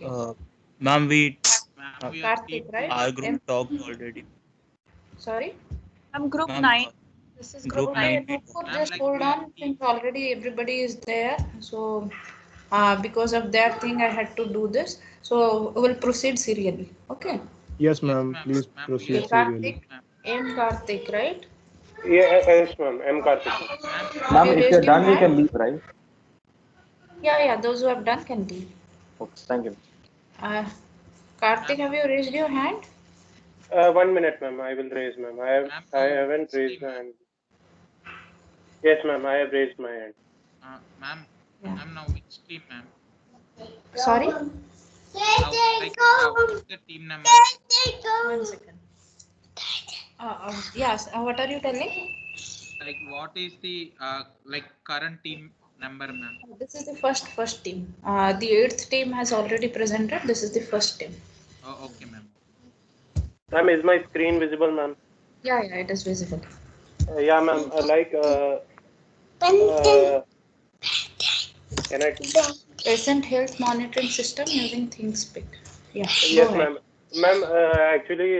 Uh, Ma'am, Ma'am, we are Karthik, team right? two. our group talked already. Sorry? I'm group Ma'am, 9. This is group group Ma'am, 9. 9 Okay, we Nupur, talked. ma'am, just like hold we are on team. since already everybody is there. So, because of that thing, I had to do this. So, we'll proceed serially. Okay. Yes, Yes, ma'am. ma'am. Please Ma'am, we proceed are Okay, team serially. Karthik, two, ma'am. M. Karthik, right? Yeah, yes, ma'am. I'm Karthik. Ma'am, Have Ma'am, you if you're raised your done, we hand? can leave, right? Yeah, yeah, those who have done can leave. Okay, thank you. Uh, Karthik, ma'am, have you raised your hand? 1 minute, ma'am. I will raise, ma'am. ma'am. I Now haven't which raised team, my ma'am? hand. Yes, ma'am. I have raised my hand. Ma'am, Yeah. ma'am. Now which team, ma'am? Sorry? Now, like, what's the team number? 1 second. Yes, what are you telling? Like, what is the like current team number, ma'am? This is the first team. The eighth team has already presented. This is the first team. Oh, okay, ma'am. Ma'am, is my screen visible, ma'am? Yeah, yeah, it is visible. Yeah, ma'am. Uh, can I? Patient health monitoring system using ThinkSpeak. Yeah, go Yes, ahead. ma'am. Ma'am, actually,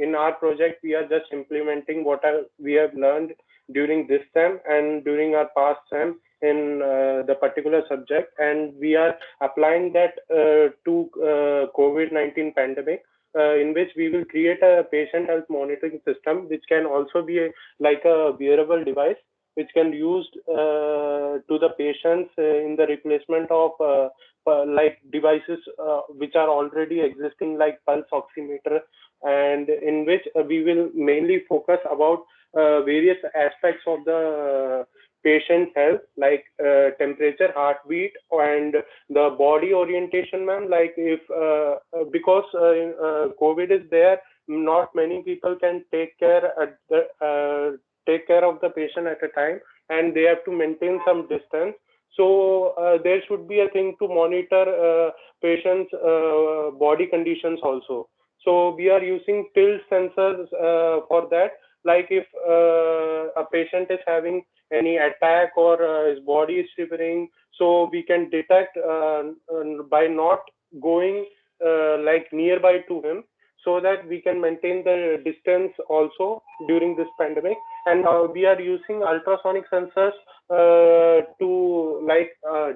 in our project, we are just implementing what we have learned during this SEM and during our past SEM in the particular subject, and we are applying that to COVID-19 pandemic, in which we will create a patient health monitoring system, which can also be like a wearable device, which can be used to the patients in the replacement of like devices which are already existing like pulse oximeter, and in which we will mainly focus about various aspects of the patient health, like temperature, heartbeat, and the body orientation, ma'am. Like if because COVID is there, not many people can take care of the patient at a time, and they have to maintain some distance. So there should be a thing to monitor patients' body conditions also. So we are using tilt sensors for that. Like if a patient is having any attack or his body is shivering, so we can detect by not going like nearby to him, so that we can maintain the distance also during this pandemic. And we are using ultrasonic sensors to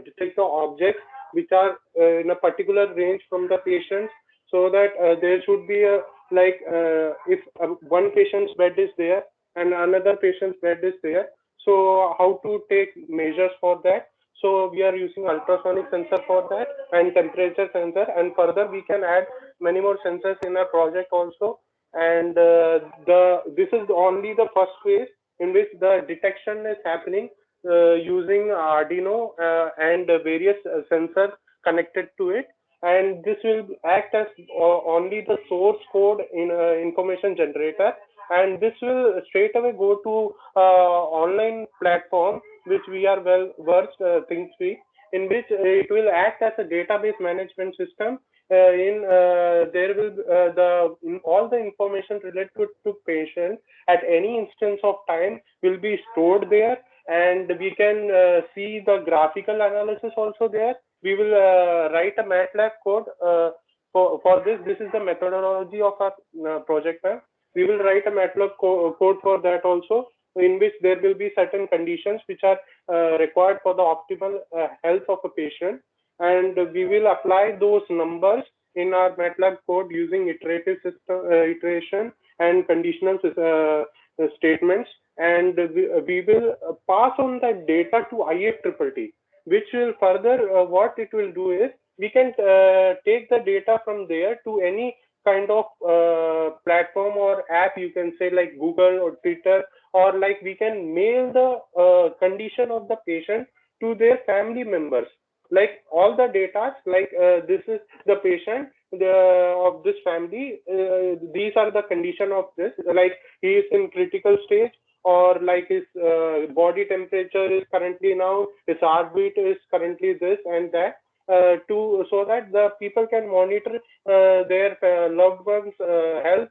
detect the objects which are in a particular range from the patients, so that there should be a if one patient's bed is there and another patient's bed is there, so how to take measures for that. So we are using ultrasonic sensor for that, and temperature sensor, and further we can add many more sensors in our project also. And the this is only the first phase in which the detection is happening using Arduino and various sensors connected to it. And this will act as only the source code in information generator, and this will straight away go to online platform which we are well versed, ThinkSpeak, in which it will act as a database management system. In there will all the information related to patient at any instance of time will be stored there, and we can see the graphical analysis also there. We will write a MATLAB code for this. This is the methodology of our project map. We will write a MATLAB code for that also, in which there will be certain conditions which are required for the optimal health of a patient, and we will apply those numbers in our MATLAB code using iteration and conditional statements, and we will pass on that data to IFTTT, which will further what it will do is we can take the data from there to any kind of platform or app, you can say, like Google or Twitter, or like we can mail the condition of the patient to their family members, like all the data, like this is the patient of this family, these are the condition of this, like he is in critical stage, or like his body temperature is currently now, his heartbeat is currently this and that, to so that the people can monitor their loved ones health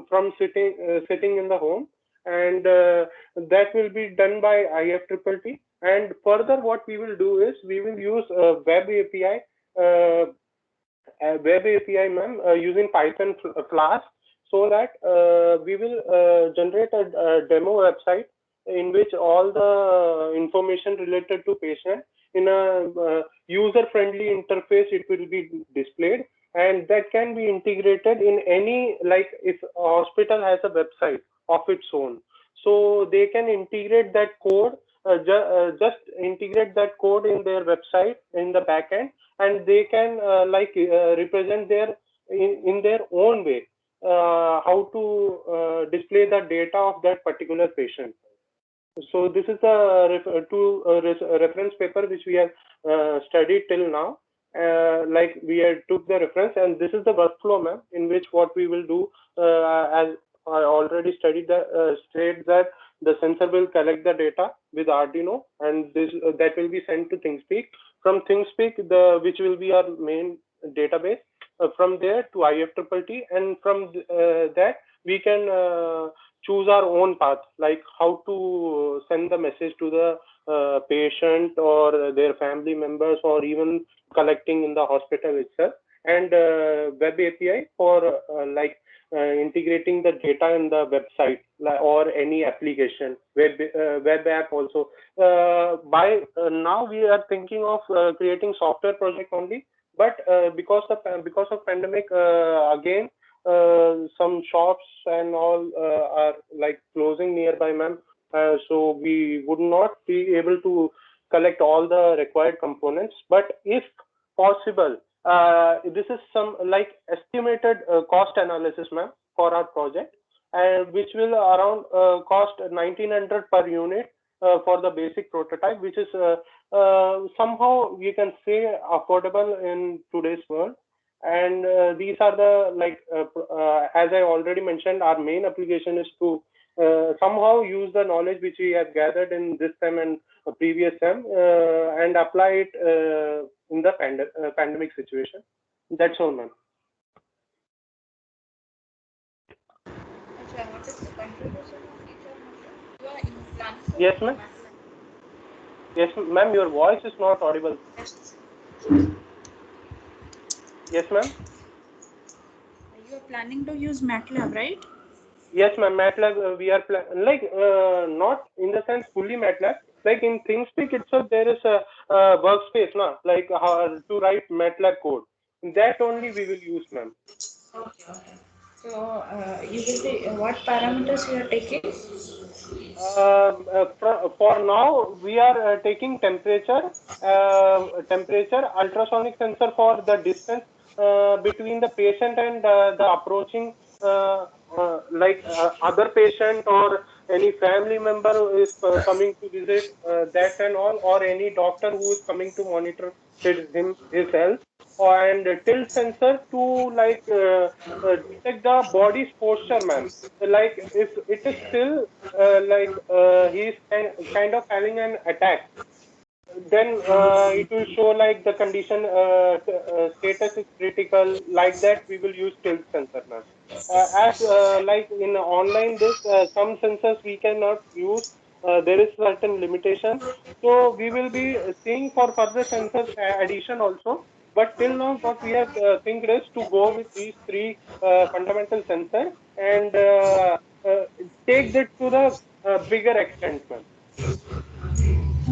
from sitting in the home. And that will be done by IFTTT. And further what we will do is we will use a web API web API, ma'am, using Python Flask, so that we will generate a demo website in which all the information related to patient in a user-friendly interface it will be displayed, and that can be integrated in any, like if a hospital has a website of its own, so they can integrate that code, just integrate that code in their website in the backend, and they can represent their in their own way how to display the data of that particular patient. So this is the reference paper which we have studied till now. Like we had took the reference, and this is the workflow, ma'am, in which what we will do, as I already studied that, state that the sensor will collect the data with Arduino, and this that will be sent to ThingSpeak. From ThingSpeak, which will be our main database. From there to IFTTT, and from that we can choose our own path, like how to send the message to the patient or their family members, or even collecting in the hospital itself, and web API for integrating the data in the website or any application, web app also. By now we are thinking of creating software project only, but because of pandemic, again some shops and all are like closing nearby, ma'am. So we would not be able to collect all the required components. But if possible, this is some like estimated cost analysis, ma'am, for our project, and which will around cost 1900 per unit for the basic prototype, which is somehow we can say affordable in today's world. And these are the as I already mentioned, our main application is to somehow use the knowledge which we have gathered in this SEM and previous SEM and apply it in the pandemic situation. That's all, ma'am. Acha, what is the contribution of teacher, Matra? You are in plan for Yes, ma'am. Yes, ma'am. Your voice is not audible. Yes, ma'am. You are planning to use MATLAB, right? Yes, ma'am. MATLAB, we are not in the sense fully MATLAB. Like in ThingSpeak itself, there is a workspace, na, like how to write MATLAB code. That only we will use, ma'am. Okay, okay. So you will be what parameters you are taking? For now, we are taking temperature, ultrasonic sensor for the distance between the patient and the approaching other patient or any family member who is coming to visit, that and all, or any doctor who is coming to monitor his health, and tilt sensor to detect the body's posture, ma'am. Like if it is still he's kind of having an attack, then it will show like the condition status is critical. Like that, we will use tilt sensor, ma'am. As like in online, this some sensors we cannot use. There is certain limitation, so we will be seeing for further sensors addition also. But till now, what we have think is to go with these three fundamental sensors and take that to the bigger extent, ma'am.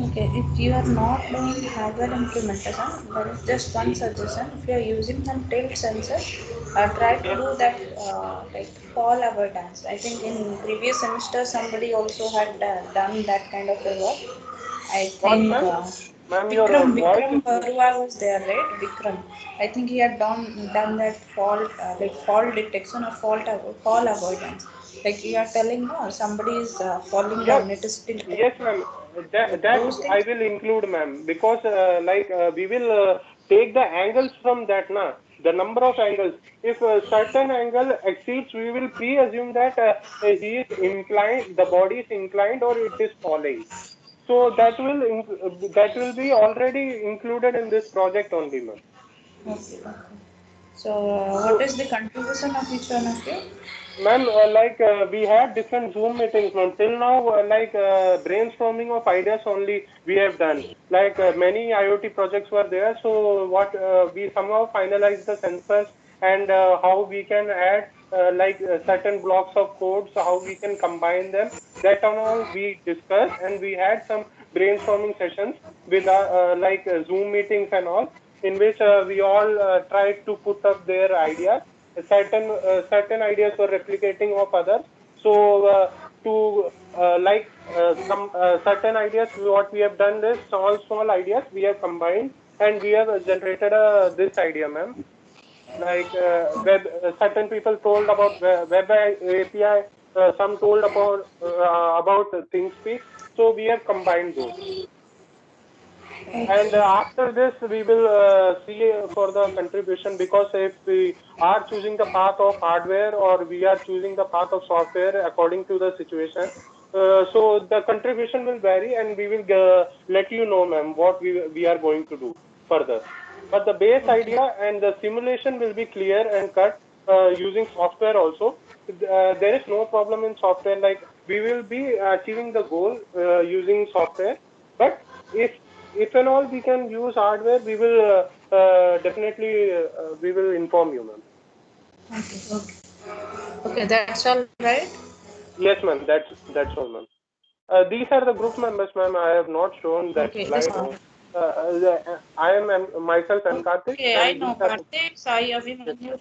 Okay, if you are not doing hardware implementation, there is just one suggestion. If you are using some tilt sensor, try to do that like fall avoidance. I think in previous semester somebody also had done that kind of a work. I What, think ma'am? Ma'am, your voice Vikram is. Barua was there, right? Vikram. I think he had done that fault like fault detection or fall avoidance. Like you are telling, no, somebody is falling Yes, down. It is tilted. yes, ma'am. So That those I things. will include, ma'am, because we will take the angles from that, na, the number of angles. If a certain angle exceeds, we will pre-assume that he is inclined, the body is inclined, or it is falling. So that will be already included in this project only, ma'am. Okay, okay. So, what is the contribution of each one of you? Ma'am, we had different Zoom meetings, ma'am. Till now, brainstorming of ideas only we have done. Many IoT projects were there, so what we somehow finalized the sensors and how we can add certain blocks of code, so how we can combine them. That and all we discussed, and we had some brainstorming sessions with Zoom meetings and all, in which we all tried to put up their ideas. Certain ideas were replicating of others. So to some certain ideas, what we have done is small ideas we have combined, and we have generated this idea, ma'am. Certain people told about web API, some told about ThinkSpeak. So we have combined those. And after this, we will see for the contribution, because if we are choosing the path of hardware or we are choosing the path of software according to the situation, so the contribution will vary, and we will let you know, ma'am, what we are going to do further. But the base idea and the simulation will be clear and cut using software also. There is no problem in software. Like, we will be achieving the goal using software. But if and all we can use hardware, we will definitely we will inform you, ma'am. Okay, that's all right. Yes, ma'am. That's all, ma'am. These are the group members, ma'am. I have not shown that Okay, slide. I am myself and Karthik. Okay, I know these are Karthik, Sai Abhimanyu,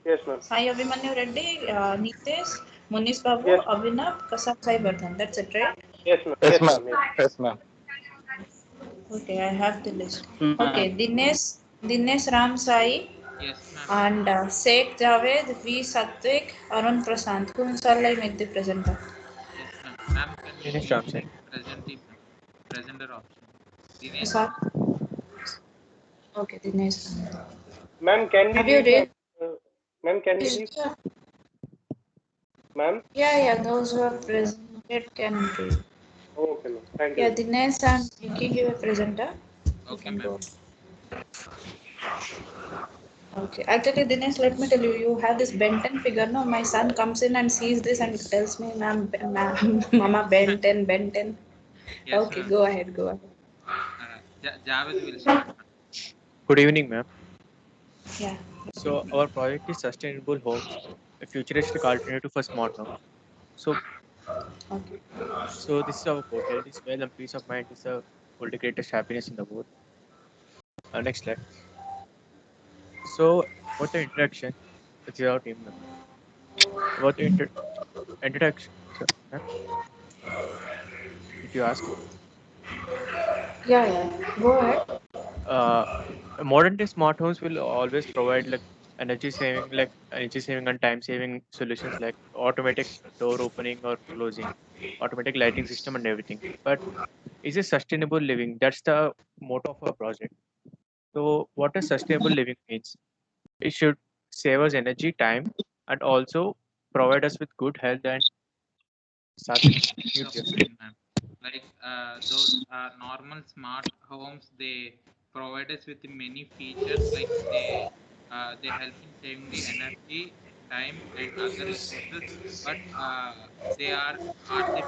yes, ma'am. Sai Abhimanyu Reddy, Nitesh, Munish Babu, Yes, Abhinav, Kasam Sai Bardhan. That's it, right? yes, ma'am. Yes, Yes, ma'am. ma'am. Yes. Yes, ma'am. Okay, I have the list. Ma'am. Okay, Dinesh Ram Sai, Yes, ma'am. and Sheikh Javed, V Satvik, Arun Prasant. Whom shall I make the presenter? Yes, ma'am. Ma'am, can you Dinesh please Ramsay. present the presenter option? Dinesh, Sir? Okay, Dinesh. Ma'am, can we Have you leave? read? Ma'am, can we leave? Ma'am. Yeah, those who are presented can read. Okay, ma'am. Thank you. Yeah, Dinesh and Vicky give a presenter. You okay, can ma'am. go. Okay, actually, Dinesh, let me tell you, you have this Ben 10 figure. No, my son comes in and sees this and tells me, ma'am, Mama, Ben 10, Ben 10. Yes, Okay, ma'am. go ahead. Javed will start. Good evening, ma'am. Yeah. So our project is Sustainable Homes, a futuristic alternative for smart homes. So, Okay. so this is our quote: "Health is well, and peace of mind is the greatest happiness in the world." Next slide. So, about the introduction, it's our team member. About the introduction, so, ma'am, did you ask? Yeah. Go ahead. Uh, Modern day smart homes will always provide like energy saving and time saving solutions like automatic door opening or closing, automatic lighting system and everything. But is it sustainable living? That's the motto of our project. So what does sustainable living means? It should save us energy, time, and also provide us with good health and Peace of nutrition. mind, ma'am. Like those normal smart homes, they provide us with many features. Like they help in saving the energy, time, and other resources. But are they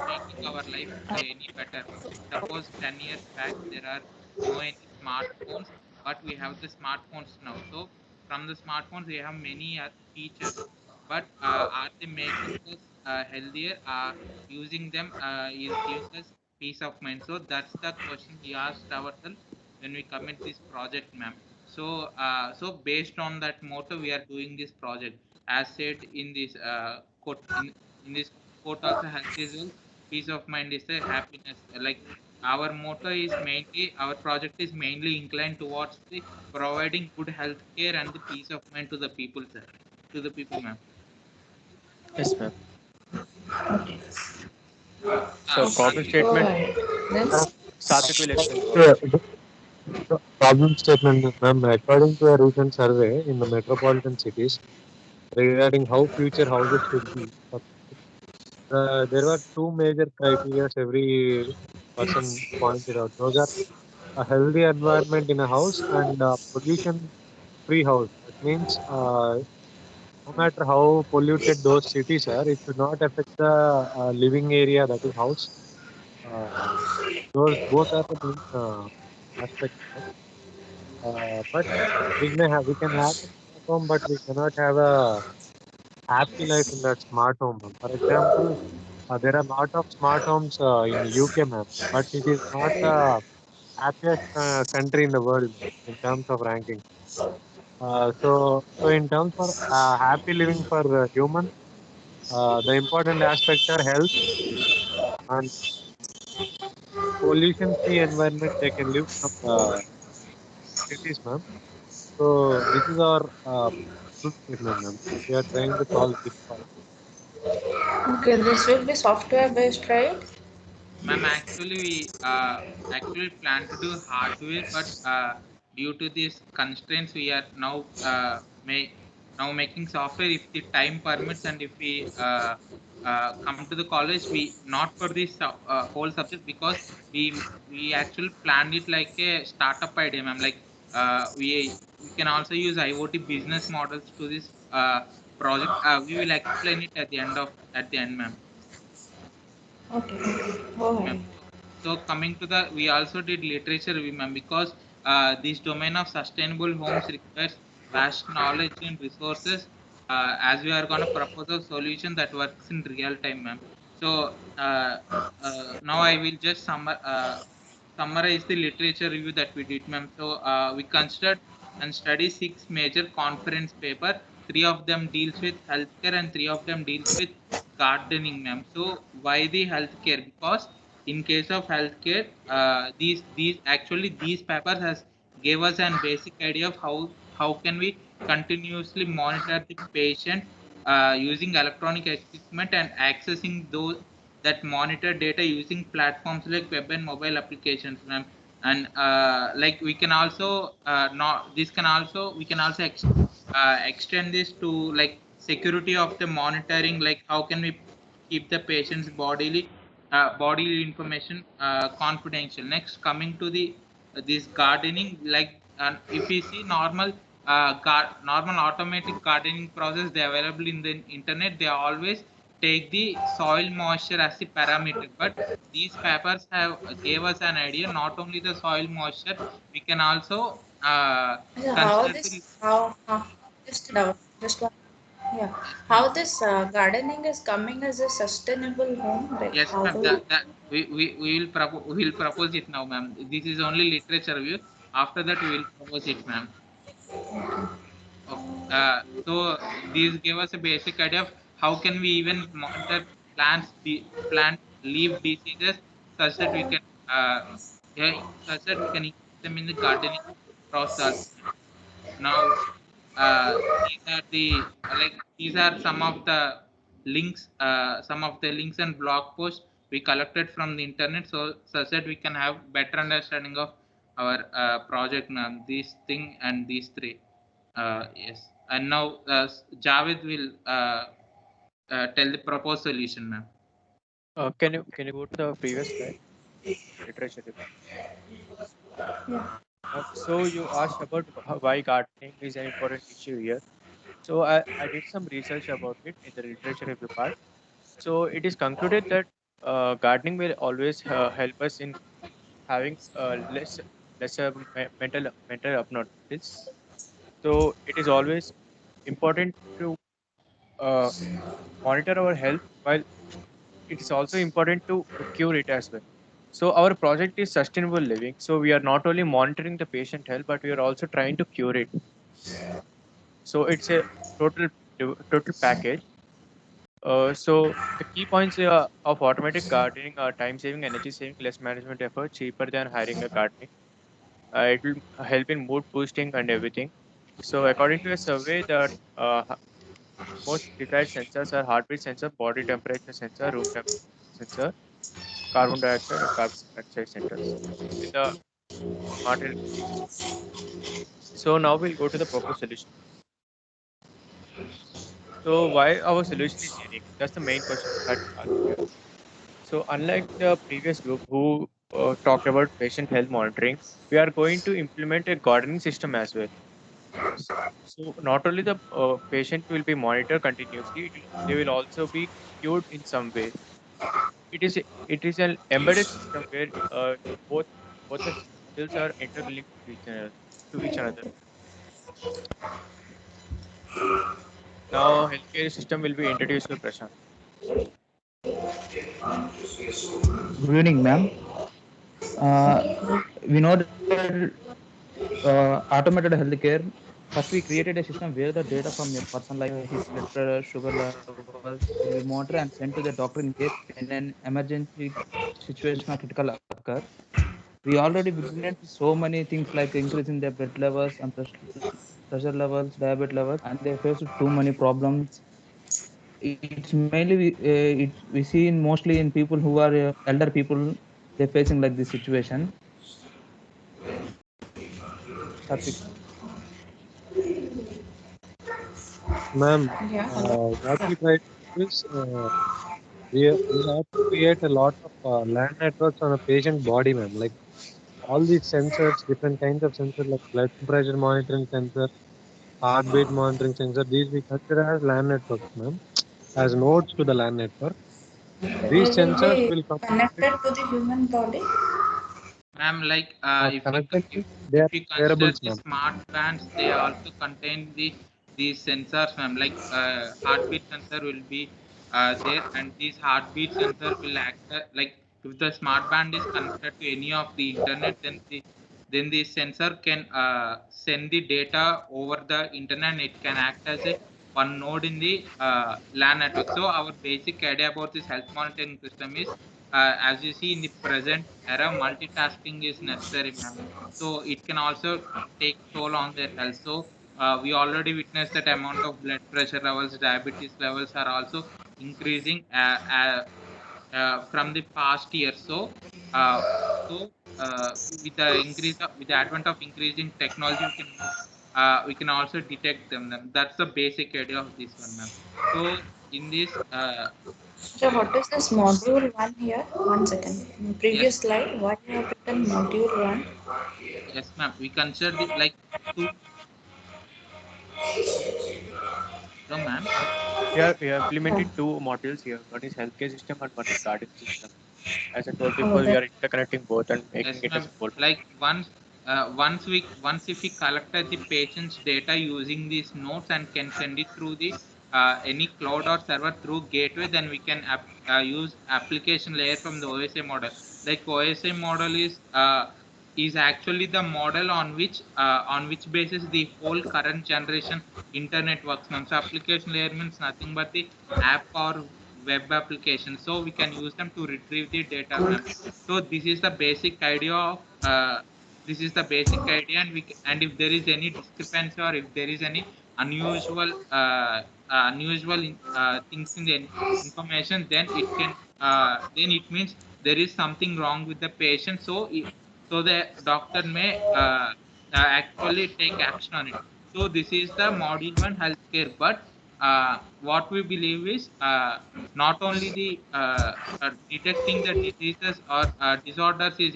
making our life any better? Suppose 10 years back there are no any smartphones, but we have the smartphones now. So from the smartphones we have many features, but are they making us healthier? Using them is gives us peace of mind. So that's the question we asked ourselves when we commit this project, ma'am. So so based on that motto we are doing this project. As said in this quote, in this quote also, health is well, peace of mind is the happiness. Like our motto is mainly, our project is mainly inclined towards the providing good health care and the peace of mind to the people, sir, to the people, ma'am. Yes, ma'am. Okay. So problem Go statement. ahead. Then, Satvik will explain. Yeah, the problem statement, ma'am. According to a recent survey in the metropolitan cities regarding how future houses should be, there were two major criteria every person pointed out. Those are a healthy environment in a house and a pollution-free house. means no matter how polluted those cities are, it should not affect the living area, that is house. Those both are the main aspects. But we can have a smart home, but we cannot have a happy life in that smart home, ma'am. For example, there are a lot of smart homes in UK, ma'am, but it is not the happiest country in the world in terms of ranking. So in terms of happy living for human, the important aspects are health and pollution-free environment. They can live from cities, ma'am. So this is our good statement, ma'am. We are trying to solve this problem. Okay, this will be software based, right? Ma'am, actually, we actually plan to do hardware, but due to these constraints, we are now now making software if the time permits and if we come to the college, we not for this whole subject because we actually planned it like a startup idea, ma'am. Like we can also use IoT business models to this project. We will explain it at the end, ma'am. Okay, go Ma'am. ahead. So coming to the, we also did literature review, ma'am, because this domain of sustainable homes requires vast knowledge and resources. As we are going to propose a solution that works in real time, ma'am. So now I will just summarize the literature review that we did, ma'am. So we considered and studied 6 major conference paper. 3 of them deals with healthcare and 3 of them deals with gardening, ma'am. So why the healthcare? Because in case of healthcare, these papers has gave us an basic idea of how can we continuously monitor the patient using electronic equipment and accessing those that monitor data using platforms like web and mobile applications, ma'am. And like we can also not this can also we can also extend this to like security of the monitoring, like how can we keep the patient's bodily information confidential. Next, coming to the this gardening, like if we see normal automatic gardening process, they available in the internet. They always take the soil moisture as the parameter, but these papers have gave us an idea. Not only the soil moisture, we can also So how consider this the how just doubt just one yeah how this gardening is coming as a sustainable home, like yes, how ma'am. do you That we will propose it now, ma'am. This is only literature review. After that, we will propose it, ma'am. Okay. So these give us a basic idea of how can we even monitor plant leaf diseases such that we can yeah, such that we can include them in the gardening process. Now, these are the these are some of the links and blog posts we collected from the internet, so such that we can have better understanding of our project now. These thing and these three. Yes, and now Javed will tell the proposed solution, ma'am. Can you go to the previous slide? Literature review. yeah So you asked about why gardening is an important issue here. So I did some research about it in the literature review part. So it is concluded that gardening will always help us in having lesser mental abnormalities. So it is always important to uh, monitor our health, while it is also important to cure it as well. So our project is sustainable living. So we are not only monitoring the patient health, but we are also trying to cure it. So it's a total total package. So the key points of automatic gardening are time saving, energy saving, less management effort, cheaper than hiring a gardening. It will help in mood boosting and everything. So according to a survey, the most desired sensors are heartbeat sensor, body temperature sensor, room temperature sensor, carbon dioxide and carbon monoxide sensors in the smart electricity system. So now we'll go to the proposed solution. So why our solution is unique? That's the main question we had to ask here. So unlike the previous group who talked about patient health monitoring, we are going to implement a gardening system as well. So not only the patient will be monitored continuously, they will also be cured in some way. It is an embedded system where both both the skills are interlinked to each other. Now healthcare system will be introduced to Prashant. Good evening, ma'am. We know that automated healthcare. First, we created a system where the data from a person, like his blood pressure, sugar levels, will be monitored and sent to the doctor in case an emergency situation or critical occur. We already witnessed so many things like increasing their blood levels and pressure levels, diabetes levels, and they face too many problems. It's mainly we see in mostly in people who are elder people. They're facing like this situation. That's it. Ma'am, Yeah, hello. what we try to do is we have to create a lot of LAN networks on a patient body, ma'am. Like all these sensors, different kinds of sensors like blood pressure monitoring sensor, heartbeat monitoring sensor, these we consider as LAN networks, ma'am, as nodes to the LAN network. They These will sensors be will communicate connected to the human body. Ma'am, like connected to they if are you consider wearables, the ma'am. smart bands, they also contain these sensors, ma'am. Like heartbeat sensor will be there, and these heartbeat sensor will act like if the smart band is connected to any of the internet, then the sensor can send the data over the internet. And it can act as a one node in the LAN network. So our basic idea about this health monitoring system is, as you see in the present era, multitasking is necessary, ma'am. So it can also take toll on their health. So we already witnessed that amount of blood pressure levels, diabetes levels are also increasing from the past year. So uh, with the with the advent of increasing technology, we can also detect them. That's the basic idea of this one, ma'am. So in this So what is this module 1 here? One second. In yes, previous slide, why you have written module 1? yes, ma'am, we consider the like two. No, ma'am. We have implemented two modules here. One is healthcare system and one is guarding system. As I told Oh, before, we that are interconnecting both and making Yes, it as ma'am. a whole. Like once if we collected the patient's data using these notes and can send it through the any cloud or server through gateway, then we can use application layer from the OSI model. Like OSI model is actually the model on which basis the whole current generation internet works, ma'am. So application layer means nothing but the app or web application. So we can use them to retrieve the data, ma'am. So this is the basic idea, and and if there is any discrepancy or if there is any unusual things in the information, then it means there is something wrong with the patient. So so the doctor may actually take action on it. So this is the module 1 healthcare, but what we believe is not only the detecting the diseases or disorders is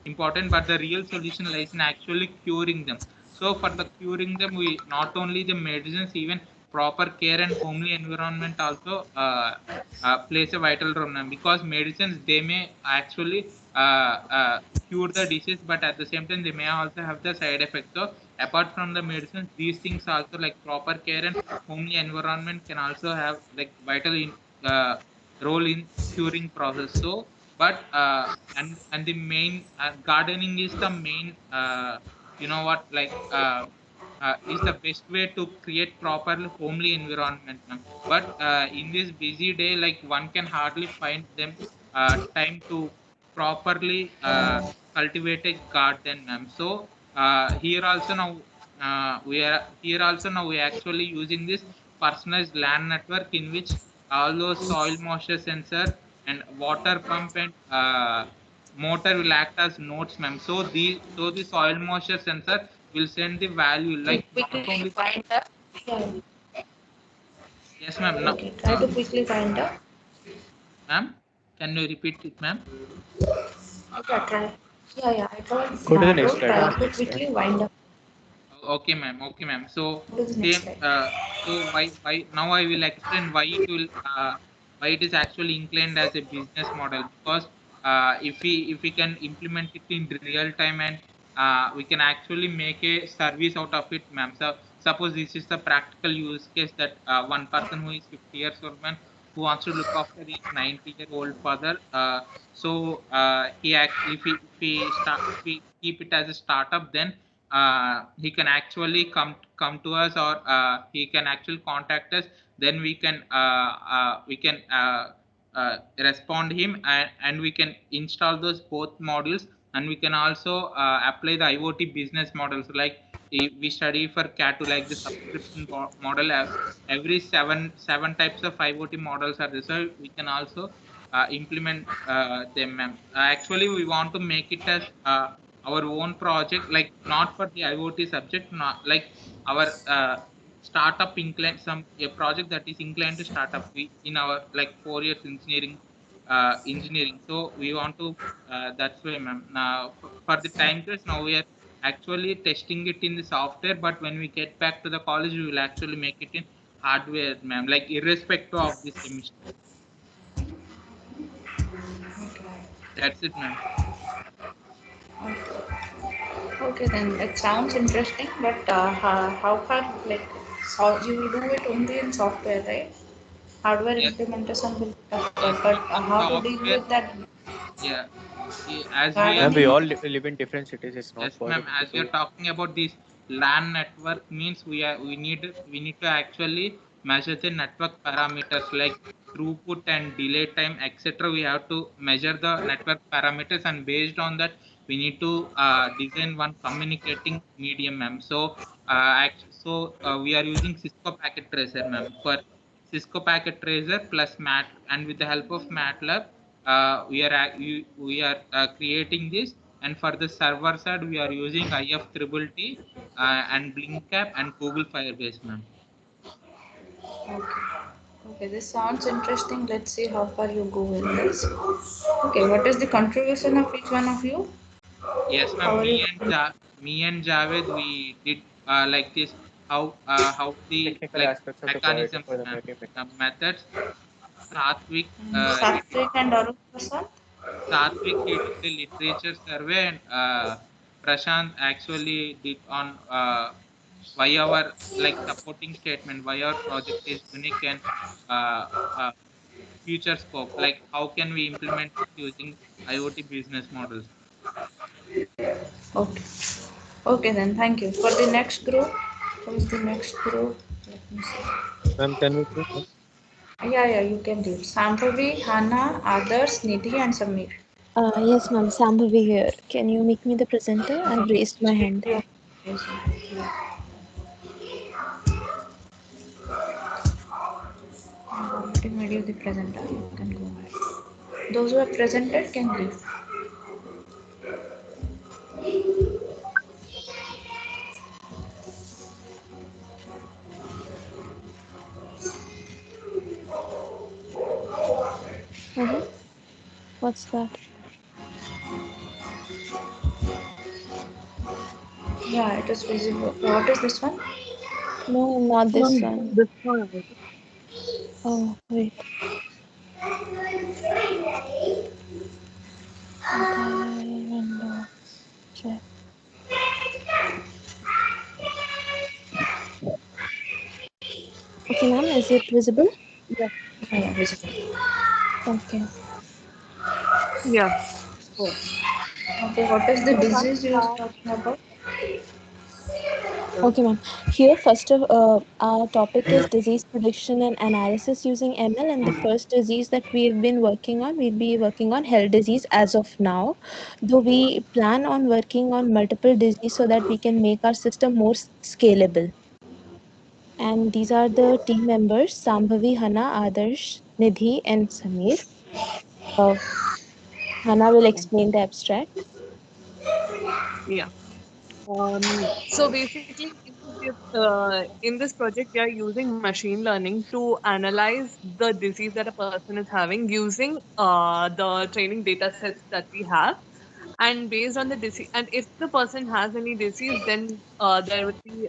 important, but the real solution lies in actually curing them. So for the curing them, we not only the medicines, even proper care and homely environment also plays a vital role now, because medicines, they may actually cure the disease, but at the same time they may also have the side effects. So apart from the medicines, these things also, like proper care and homely environment, can also have like vital role in curing process. So but and the main gardening is the main you know what like is the best way to create proper homely environment, ma'am. But in this busy day, like one can hardly find them time to properly cultivate a garden, ma'am. So here also now we are actually using this personalized land network, in which all those soil moisture sensor and water pump and motor will act as nodes, ma'am. So the soil moisture sensor will send the value, you like not quickly only. find out. Yeah. Yes, ma'am. No, Okay, try to quickly find out. ma'am, can you repeat it, ma'am? Yeah, try. Yeah, I told Go to the Madhu next slide. to quickly wind up. Okay, ma'am. Okay, ma'am. So Go to the next same. slide. So why now I will explain why it is actually inclined as a business model, because if we can implement it in real time, and we can actually make a service out of it, ma'am. So suppose this is the practical use case that one person who is 50 years old man who wants to look after his 90-year-old father. If we keep it as a startup, then he can actually come to us, or he can actually contact us. Then we can respond him, and we can install those both models, and we can also apply the IoT business models. Like we study for CAT2, like the subscription model. Every seven types of IoT models are there, so we can also implement them, ma'am. Actually, we want to make it as our own project, like not for the IoT subject, not like our startup inclined, some a project that is inclined to startup. We in our like 4 years engineering. So we want to that's why, ma'am. Now for the time test, now we are actually testing it in the software, but when we get back to the college, we will actually make it in hardware, ma'am. Like irrespective of the semester. That's it, ma'am. Okay, then it sounds interesting, but how far, like, so you will do it only in software, right? Hardware Yes, implementation will be yes, difficult, but ma'am. In how to deal software, with that yeah. As we are And we gardening? all live in different cities. It's not Yes, ma'am. possible to As we are do. talking about this LAN network, means we need to actually measure the network parameters like throughput and delay time, etc. We have to measure the network parameters, and based on that, we need to design one communicating medium, ma'am. So we are using Cisco Packet Tracer, ma'am, for Cisco Packet Tracer plus Mat, and with the help of MATLAB, we are creating this. And for the server side, we are using IFTTT and Blinkcap and Google Firebase, ma'am. Okay. Okay, this sounds interesting. Let's see how far you go with this. Okay, what is the contribution of each one of you? Yes, ma'am. How are you? Me and Javed, we did like this. How the Technical like aspects of the project mechanisms, for the ma'am, making it. methods. Satvik, he did Satvik and Arun Prasad? Satvik, he did the literature survey, and Prashant actually did on why our like supporting statement, why our project is unique and uh, uh, future scope, like how can we implement it using IoT business models. Okay. Okay, then thank you. For the next group, who is the next group? Let me see. Ma'am, can we see? Ma'am? Yeah, you can do. Sambhavi, Hannah, Adarsh, Nidhi, and Samir. Yes, ma'am. Sambhavi here. Can you make me the presenter? I've raised my hand. Yeah. Yes, ma'am. I've already made you the presenter. You can go ahead. Those who have presented can leave. Mm-hmm. What's that? Yeah, it is visible. What is this one? No, not this one. This one. Oh, wait. Okay, window. Check. Okay, ma'am. Is it visible? Yeah. Yeah, visible. Okay. Yeah. Oh. Okay, what is the So that disease you are uh, talking about? Okay, ma'am. Here, first of our topic is disease prediction and analysis using ML, and the first disease that we've been working on, we'll be working on heart disease as of now. Though we plan on working on multiple disease so that we can make our system more scalable. And these are the team members: Sambhavi, Hana, Adarsh, Nidhi, and Samir. Uh, Hana will explain the abstract. yeah. So basically, in this project, we are using machine learning to analyze the disease that a person is having using the training data sets that we have. And based on the disease, and if the person has any disease, then there will be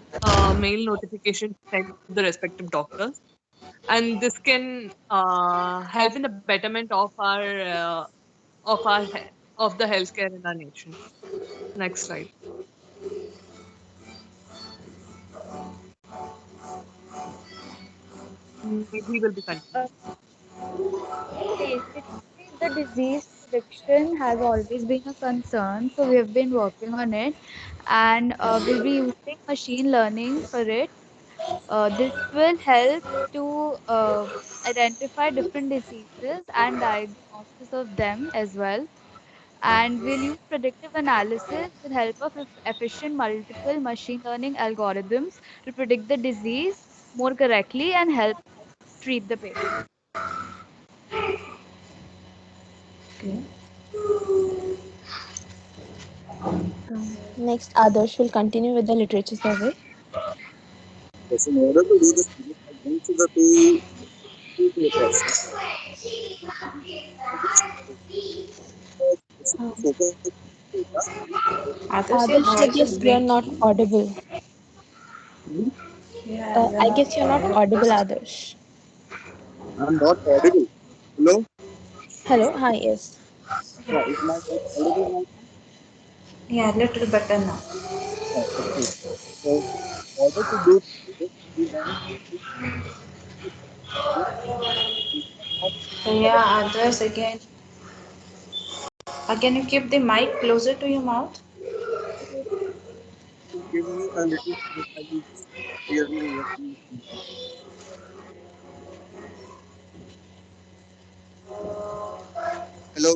mail notification sent to the respective doctors, and this can help in the betterment of our of the healthcare in our nation. Next slide. Maybe will be Uh, continued. so basically, the disease prediction has always been a concern. So we have been working on it, and we'll be using machine learning for it. This will help to identify different diseases and diagnosis of them as well. And we'll use predictive analysis with help of efficient multiple machine learning algorithms to predict the disease more correctly and help treat the patient. Okay. Next, Adarsh will continue with the literature survey. Yes, in order to do this, I went to the two papers. Uh, Focus Others, your Adarsh, I voice is guess you're not breaking. audible. Yeah, you're I not guess you're not audible. audible, Adarsh. I'm not audible. Hello? Hello, hi, yes. Yeah, is my voice audible right now? Yeah, little better now. Yeah, okay. So, in order to do this, we went to So yeah, others again. Can you keep the mic closer to your mouth? give me a little bit. I will just clearly what you think. Hello?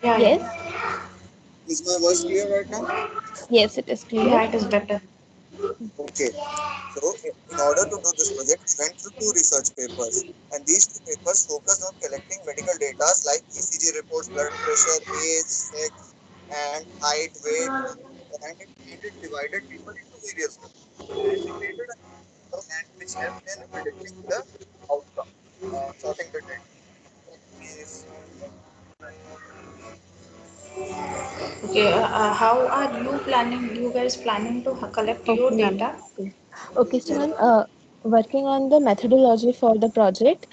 Yeah, Yes, yeah. Is my voice clear right now? yes, it is clear. Yeah, it is better. Okay. So, in order to do this project, we went through two research papers, and these two papers focused on collecting medical data like ECG reports, blood pressure, age, sex, and height, weight, and it divided people into various groups. And we created a system and which helped in predicting the outcome, sorting the data. Is Okay, how are you guys planning to collect your Okay, ma'am. data? Okay, okay, so ma'am, working on the methodology for the project,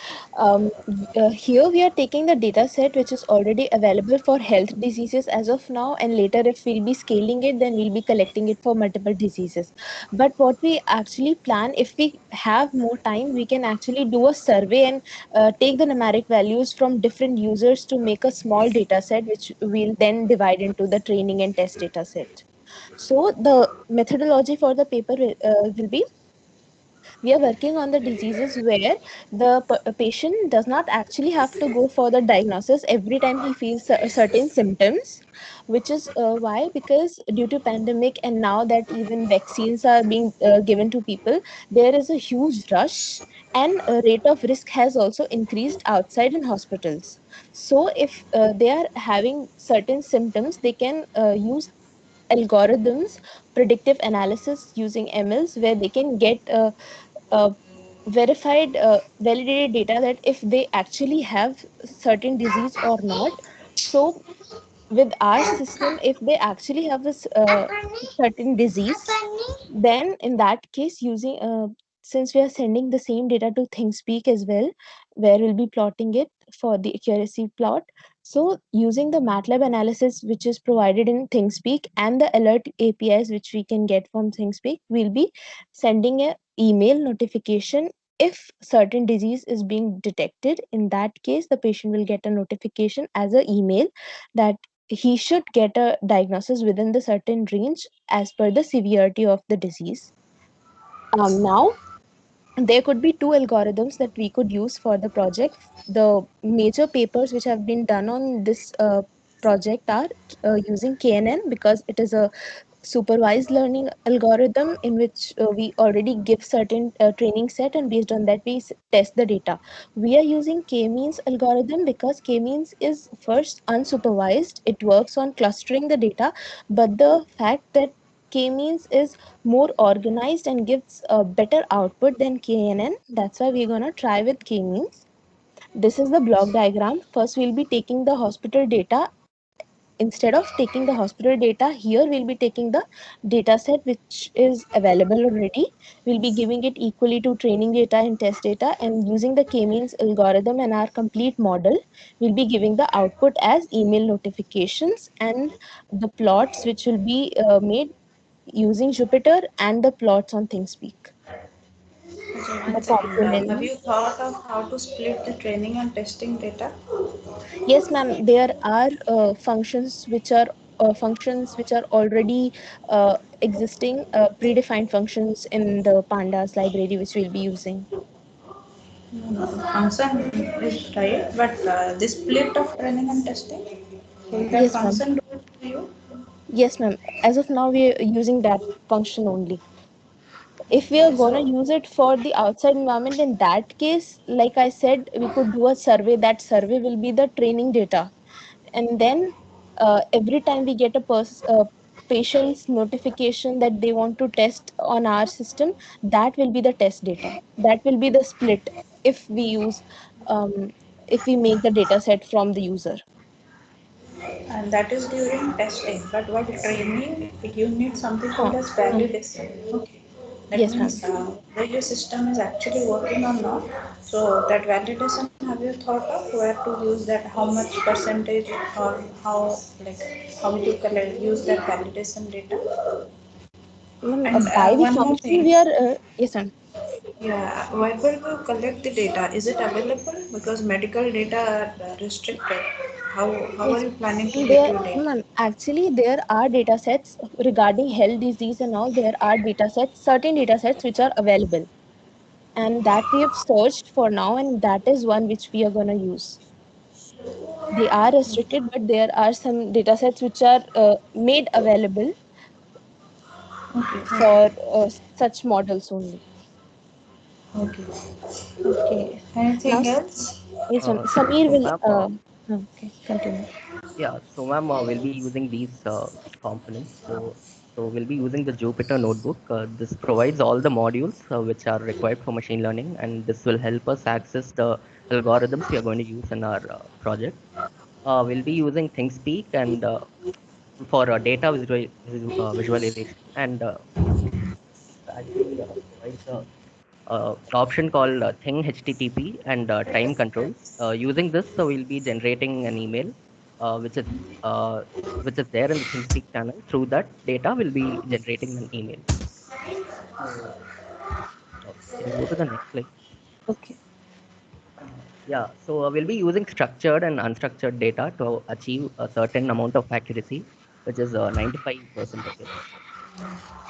here we are taking the data set which is already available for health diseases as of now, and later if we'll be scaling it, then we'll be collecting it for multiple diseases. But what we actually plan, if we have more time, we can actually do a survey and take the numeric values from different users to make a small data set, which we'll then divide into the training and test data set. So the methodology for the paper will be, we are working on the diseases where the patient does not actually have to go for the diagnosis every time he feels certain symptoms, which is why, because due to pandemic and now that even vaccines are being given to people, there is a huge rush, and rate of risk has also increased outside in hospitals. So if they are having certain symptoms, they can use algorithms, predictive analysis using MLs, where they can get verified, validated data that if they actually have certain disease or not. So with our system, if they actually have a certain disease, then in that case, using since we are sending the same data to ThinkSpeak as well, where we'll be plotting it for the accuracy plot. So using the MATLAB analysis which is provided in ThinkSpeak and the alert APIs which we can get from ThinkSpeak, we'll be sending a email notification if certain disease is being detected. In that case, the patient will get a notification as a email that he should get a diagnosis within the certain range as per the severity of the disease. Now, there could be two algorithms that we could use for the project. The major papers which have been done on this project are using KNN, because it is a supervised learning algorithm in which we already give certain training set, and based on that we test the data. We are using k-means algorithm because k-means is first unsupervised, it works on clustering the data, but the fact that k-means is more organized and gives a better output than knn, that's why we're going to try with k-means. This is the block diagram. First we'll be taking the hospital data instead of taking the hospital data, here we'll be taking the data set which is available already. We'll be giving it equally to training data and test data, and using the k-means algorithm and our complete model, we'll be giving the output as email notifications and the plots which will be made using Jupyter and the plots on ThinkSpeak. Okay, The one second. Have complement. you thought of how to split the training and testing data? Yes, ma'am. There are functions which are already existing, predefined functions in the pandas library which we'll be using. Function is right, but the split of training and testing, will that Yes, ma'am. function do it for you? Yes, ma'am. As of now, we are using that function only. If we are Okay, gonna so use it for the outside environment, in that case, like I said, we could do a survey. That survey will be the training data, and then every time we get patient's notification that they want to test on our system, that will be the test data. That will be the split if we use if we make the data set from the user. and that is during testing, but while training, you need something Huh. called as Hmm. validation. Okay, that Yes, ma'am. means whether your system is actually working or not. So that validation, have you thought of where to use that? How much percentage or how like how to collect use that validation data? Ma'am, And by the one more function thing. we are yes, ma'am. Yeah, where will you collect the data? Is it available? Because medical data are restricted. How are Yes, you planning to and get there, your data? ma'am, actually there are data sets regarding health disease and all. There are data sets, certain data sets which are available, and that we have searched for now, and that is one which we are gonna use. They are restricted, but there are some data sets which are made available Okay, for such models only. okay. Okay. Now, Anything else? yes, ma'am. Uh, Samir so will. ma'am, Okay, continue. yeah, so ma'am, we'll be using these components. So we'll be using the Jupyter Notebook. This provides all the modules which are required for machine learning, and this will help us access the algorithms we are going to use in our project. We'll be using ThinkSpeak and for data visualization, and actually provides a option called Thing HTTP and time controls. Using this, so we'll be generating an email, uh, which is uh, which is there in the ThinkSpeak channel. Through that data, we'll be generating an email. So, can you go to the next slide? Okay. Yeah, so we'll be using structured and unstructured data to achieve a certain amount of accuracy, which is 95% accuracy.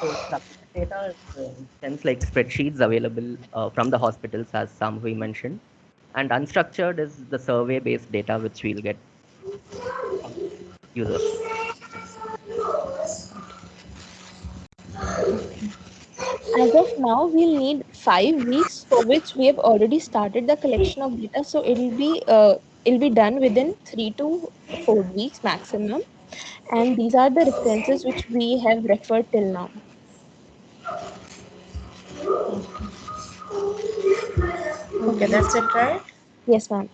So structured data is in sense like spreadsheets available from the hospitals, as some we mentioned, and unstructured is the survey-based data which we'll get from users. As of now, we'll need 5 weeks, for which we have already started the collection of data. So it'll be done within 3 to 4 weeks maximum. And these are the references which we have referred till now. Okay, that's it, right? Yes, ma'am.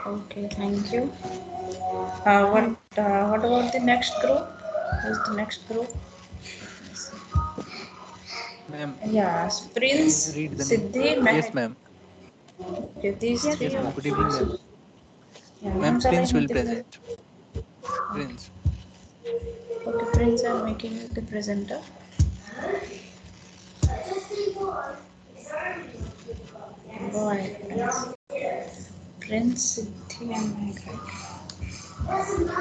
Okay, thank you. What about the next group? Who's the next group? Ma'am, Yeah, can you Prince, read the name? Siddhi, Yes, Mehak. ma'am. Okay, these Yes, three Yes, are. ma'am. Good evening, ma'am. Yeah, Ma'am, once I Prince make will the present. present. Prince. Okay, Prince, I'm making you the presenter. Go ahead, Prince. Prince, Siddhi, and Mehak. Ma'am,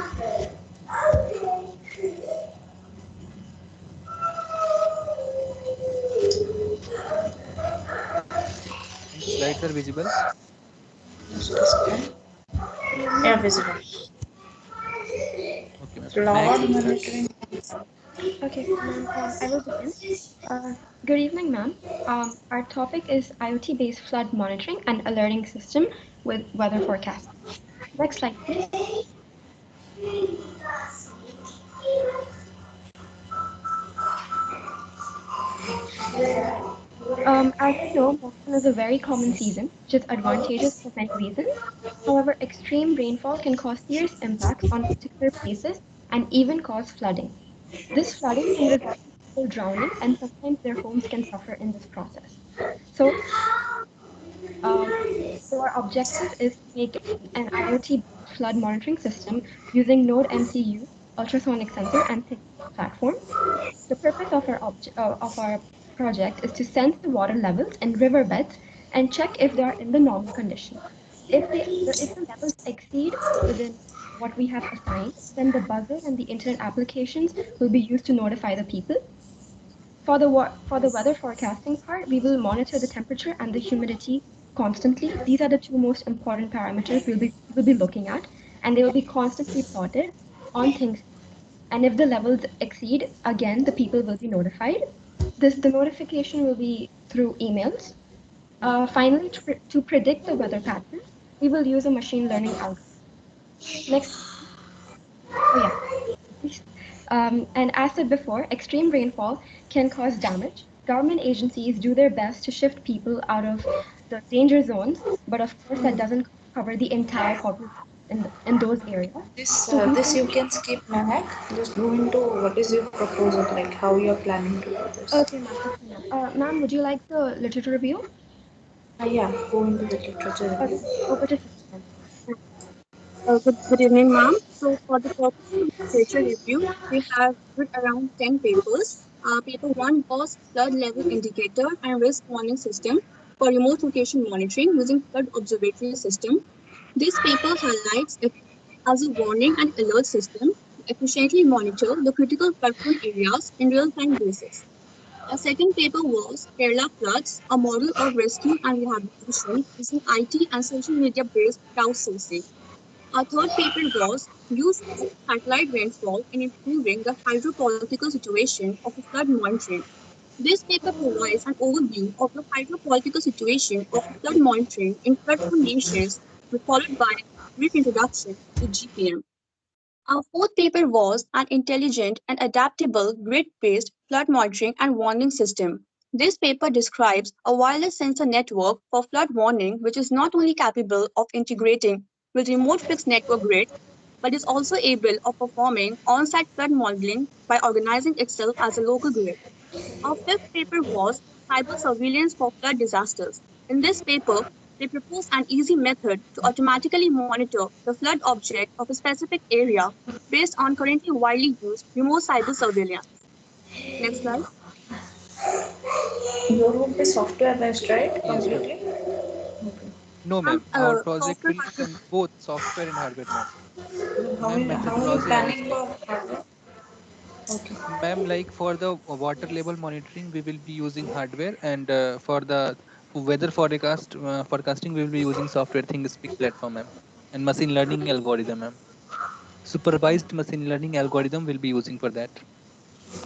slides are visible. Just a second. Yeah, visible. Okay, ma'am. Max Flawed will start. monitoring. Okay, ma'am, I will begin. Good evening, ma'am. Our topic is IoT-based flood monitoring and alerting system with weather forecast. Next slide, please. As we know, monsoon is a very common season, which is advantageous for many reasons. However, extreme rainfall can cause serious impacts on particular places and even cause flooding. This flooding can result in people drowning, and sometimes their homes can suffer in this process. So, um, so our objective is to make an IoT-based flood monitoring system using Node MCU, ultrasonic sensor, and ThinkSync platform. The purpose of our project is to sense the water levels in riverbeds and check if they are in the normal condition. If the levels exceed within what we have assigned, then the buzzer and the internet applications will be used to notify the people. For the weather forecasting part, we will monitor the temperature and the humidity constantly. These are the two most important parameters we will be looking at, and they will be constantly plotted on things. And if the levels exceed, again, the people will be notified. The notification will be through emails. Finally, to predict the weather patterns, we will use a machine learning algorithm. Next, oh yeah, please. And as said before, extreme rainfall can cause damage. Government agencies do their best to shift people out of the danger zones, but of course that doesn't cover the entire population in those areas. So we This can. you can skip, Mehak. Just go into what is your proposal, like how you are planning to do this. Okay, ma'am. Okay, ma'am. Ma'am, would you like the literature review? Yeah, go into the literature review. Okay, over to you, ma'am. Good evening, ma'am. So, for the purpose of literature review, we have read around 10 papers. Paper 1 was flood level indicator and risk warning system for remote location monitoring using flood observatory system. This paper highlights it as a warning and alert system to efficiently monitor the critical flood prone areas in real time basis. A second paper was Kerala Floods, a model of rescue and rehabilitation using IT and social media based crowdsourcing. Our third paper was Use of Satellite Rainfall in Improving the Hydropolitical Situation of a Flood Monitoring. This paper provides an overview of the hydropolitical situation of flood monitoring in flood-prone nations, followed by a brief introduction to GPM. Our fourth paper was an intelligent and adaptable grid-based flood monitoring and warning system. This paper describes a wireless sensor network for flood warning which is not only capable of integrating with remote fixed network grid but is also able of performing on-site flood modeling by organizing itself as a local grid. Our fifth paper was Cyber Surveillance for Flood Disasters. In this paper, they proposed an easy method to automatically monitor the flood object of a specific area based on currently widely used remote cyber surveillance. Next slide. Your would be software based, right? Yes, ma'am. Completely. Okay. No, ma'am. Our project Software will both software and hardware, ma'am. Ma'am, How are you methodology I'll planning explain. for hardware? Okay. Ma'am, like for the water level monitoring, we will be using hardware, and for the weather forecasting, we will be using software ThingSpeak platform, ma'am, and machine learning algorithm, ma'am. Supervised machine learning algorithm will be using for that.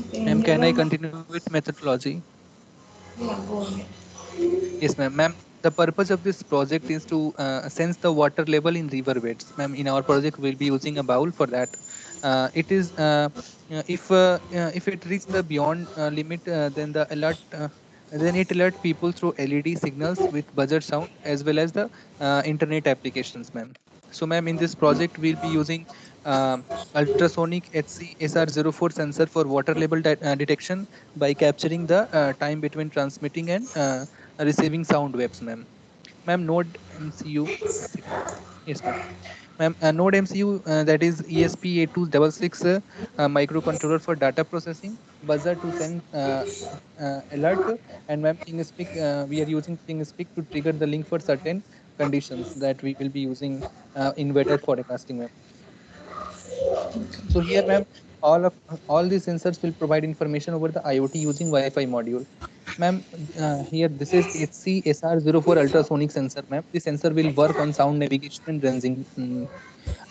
Okay. Ma'am, And your can I one, continue with methodology? yeah, go ahead. Yes, ma'am. Ma'am, the purpose of this project is to sense the water level in river beds. Ma'am, in our project, we'll be using a bowl for that. It is if it reaches the beyond limit, then it alert people through LED signals with buzzer sound as well as the internet applications, ma'am. So, ma'am, in this project, we'll be using ultrasonic HC SR04 sensor for water level detection by capturing the time between transmitting and receiving sound waves, ma'am. Ma'am, Node MCU. A second. Yes, ma'am. Ma'am, Node MCU, that is ESP8266 microcontroller for data processing, buzzer to send alert, and ma'am, ThingSpeak, we are using ThingSpeak to trigger the link for certain conditions that we will be using in weather forecasting, ma'am. So here, ma'am, all these sensors will provide information over the IoT using Wi-Fi module. Ma'am, here this is HCSR04 ultrasonic sensor, ma'am. The sensor will work on sound navigation and ranging.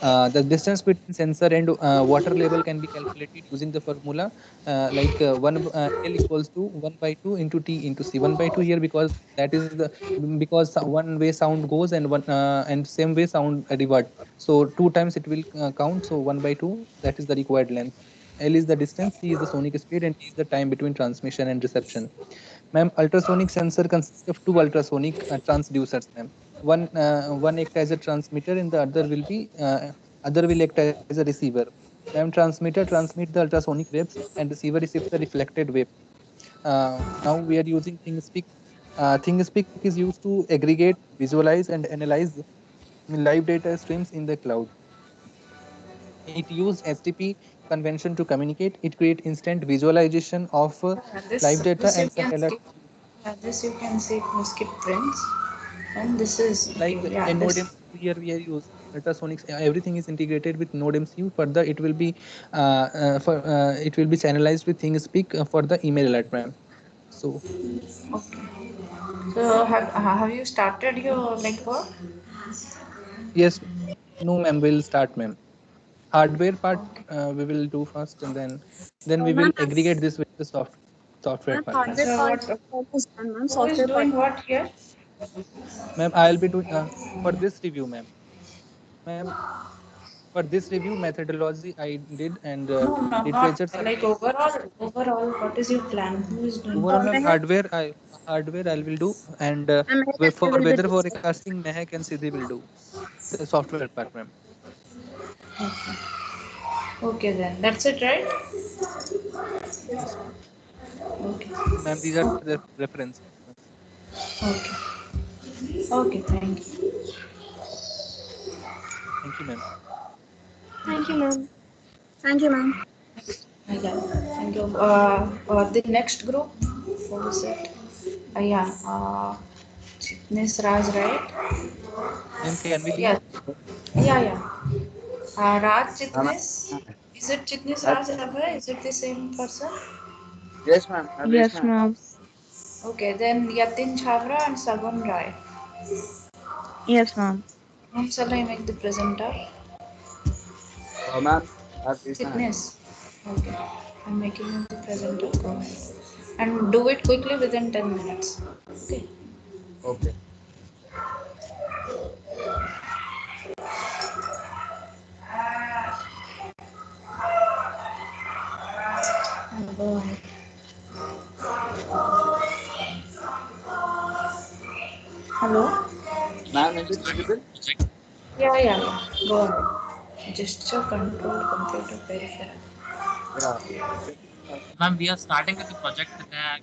The distance between sensor and water level can be calculated using the formula L equals to 1 by 2 into T into C. 1 by 2 here because that is the because one way sound goes and one and same way sound revert. So two times it will count. So 1 by 2, that is the required length. L is the distance, C is the sonic speed, and T is the time between transmission and reception. Ma'am, ultrasonic sensor consists of two ultrasonic transducers, ma'am. One act as a transmitter, and the other will act as a receiver. Ma'am, transmitter transmit the ultrasonic waves, and receiver receives the reflected wave. Now we are using ThingSpeak. ThingSpeak is used to aggregate, visualize, and analyze live data streams in the cloud. It uses HTTP convention to communicate. It creates instant visualization of This live data this you and send can alert. skip. This you can skip prints, and this is Like okay. Yeah, in this. NodeMCU, here we are using ultrasonics. Everything is integrated with NodeMCU. Further, it will be channelized with ThingSpeak for the email alert, ma'am. So Okay. So have you started your like work? yes, no, ma'am. We'll start, ma'am. Hardware part we will do first, and then we will Ma'am, aggregate this with the software ma'am, part, ma'am. hardware So part what? is done, ma'am. Who is Software part. doing what here? Ma'am, I'll be doing for this review, ma'am. Ma'am, for this review methodology I did, and No, no, not literatures are like overall. Overall, what is your plan? Who is doing overall, what? ma'am. Mehak Hardware I will do, and and Mehak for will be weather doing. forecasting, Mehak and Siddhi will do the software part, ma'am. Okay, then that's it, right? Yes, ma'am. Okay. Ma'am, these are Oh, the references, ma'am. okay. Okay, thank you. Thank you, ma'am. Thank you, ma'am. Thank you, ma'am. Yeah, thank you. The next group, what is it? Yeah, Chitnis Raj, right? Ma'am, can we leave? Yeah, yeah. Raj Chitnis. Is it Chitnis Raj Abhay? Is it the same person? Yes, ma'am. Okay, then Yatin Chavra and Sagun Rai. Yes, ma'am. Whom shall I make the presenter? Chitnis. Okay, I'm making him the presenter. Go ahead. And do it quickly within 10 minutes. Okay. Go ahead. Hello? Yeah, yeah. Go ahead. Gesture control computer peripheral. Ma'am, we are starting with the project that.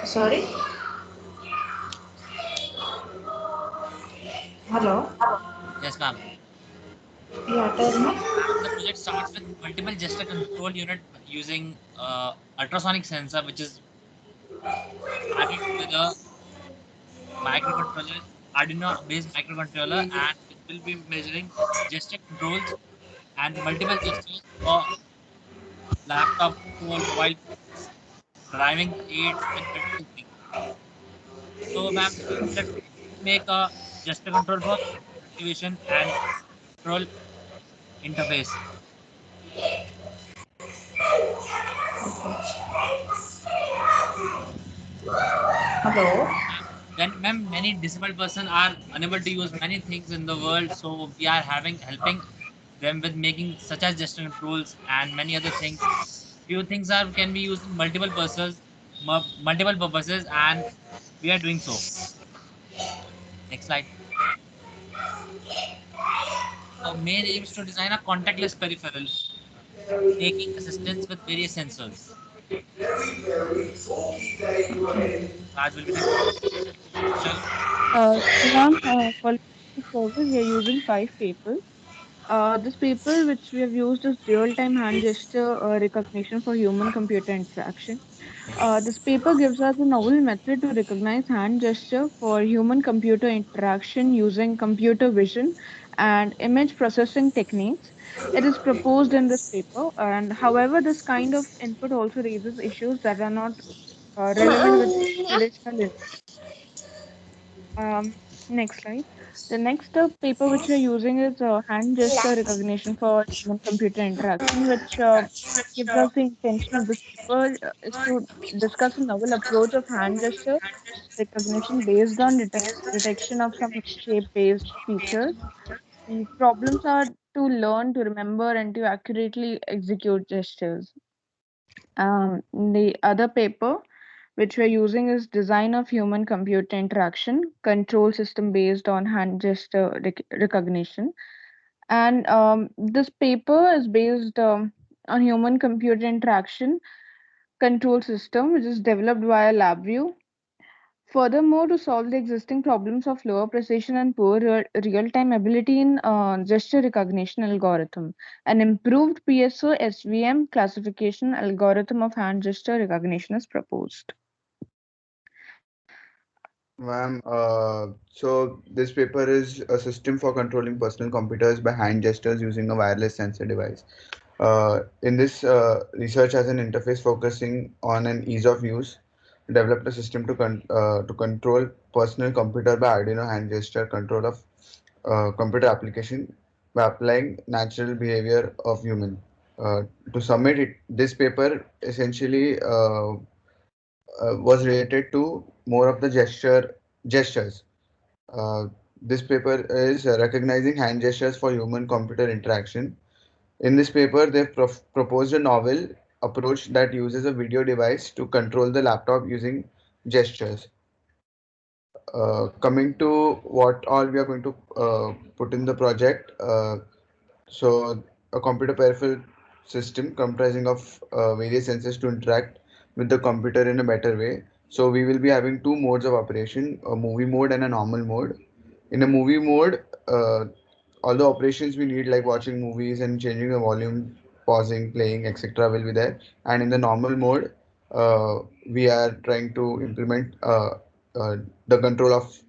Sorry? Hello? Yes, ma'am. Yeah, tell me. The project starts with multiple gesture control unit using ultrasonic sensor, which is added with a microcontroller, Arduino-based microcontroller, and it will be measuring gesture controls and multiple gestures for laptop, phone, mobile phones, driving aids, and multiple things. So, ma'am, let's make a gesture control for activation and control interface. Hello? Then, ma'am, many disabled persons are unable to use many things in the world, so we are having helping them with making such as gesture controls and many other things. Few things are can be used in multiple purposes, and we are doing so. Next slide. The main aim is to design a contactless peripheral, taking assistance with various sensors. Raj will be next. Shall For this purpose, we are using 5 people. This paper which we have used is real-time hand gesture recognition for human-computer interaction. This paper gives us a novel method to recognize hand gesture for human-computer interaction using computer vision and image processing techniques. It is proposed in this paper, and however, this kind of input also raises issues that are not relevant with traditional. Next slide. The next paper which we're using is hand gesture recognition for human computer interaction, which gives us the intention of this paper is to discuss a novel approach of hand gesture recognition based on detection of some shape based features. The problems are to learn, to remember, and to accurately execute gestures. The other paper which we're using is design of human computer interaction control system based on hand gesture recognition. And this paper is based on human computer interaction control system, which is developed via LabVIEW. Furthermore, to solve the existing problems of lower precision and poor real-time ability in gesture recognition algorithm, an improved PSO SVM classification algorithm of hand gesture recognition is proposed. Ma'am, so this paper is a system for controlling personal computers by hand gestures using a wireless sensor device. In this, research has an interface focusing on an ease of use, developed a system to control personal computer by Arduino hand gesture control of computer application by applying natural behavior of human. To submit it, this paper essentially was related to more of the gestures. Uh, this paper is recognizing hand gestures for human computer interaction. In this paper, they've proposed a novel approach that uses a video device to control the laptop using gestures. Coming to what all we are going to put in the project. So, a computer peripheral system comprising of various sensors to interact with the computer in a better way. So, we will be having two modes of operation, a movie mode and a normal mode. In a movie mode, all the operations we need, like watching movies and changing the volume, pausing, playing, etc., will be there. And in the normal mode, we are trying to implement the control of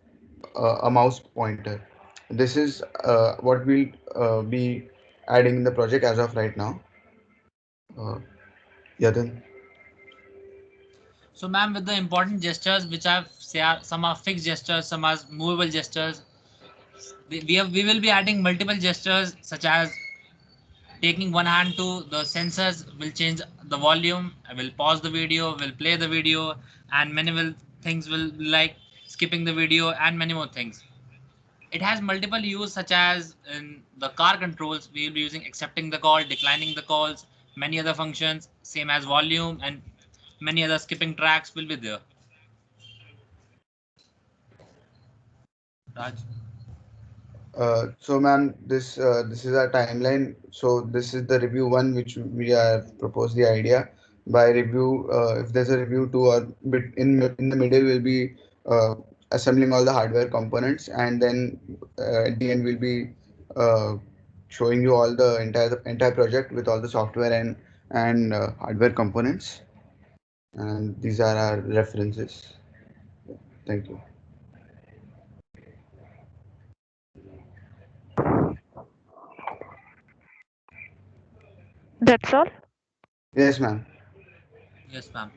a mouse pointer. This is what we'll be adding in the project as of right now. Yeah, then. So, ma'am, with the important gestures, which are say some are fixed gestures, some are movable gestures, we will be adding multiple gestures such as taking one hand to the sensors will change the volume, will pause the video, will play the video, and many will things will be like skipping the video and many more things. It has multiple use such as in the car controls we will be using accepting the call, declining the calls, many other functions same as volume, and many other skipping tracks will be there. Raj. So, ma'am, this is our timeline. So, this is the review one, which we have proposed the idea. By review, if there's a review two or bit in the middle, we'll be assembling all the hardware components, and then at the end, we'll be uh, showing you all the entire project with all the software and hardware components. And these are our references. Thank you. That's all. Yes, ma'am. Yes, ma'am.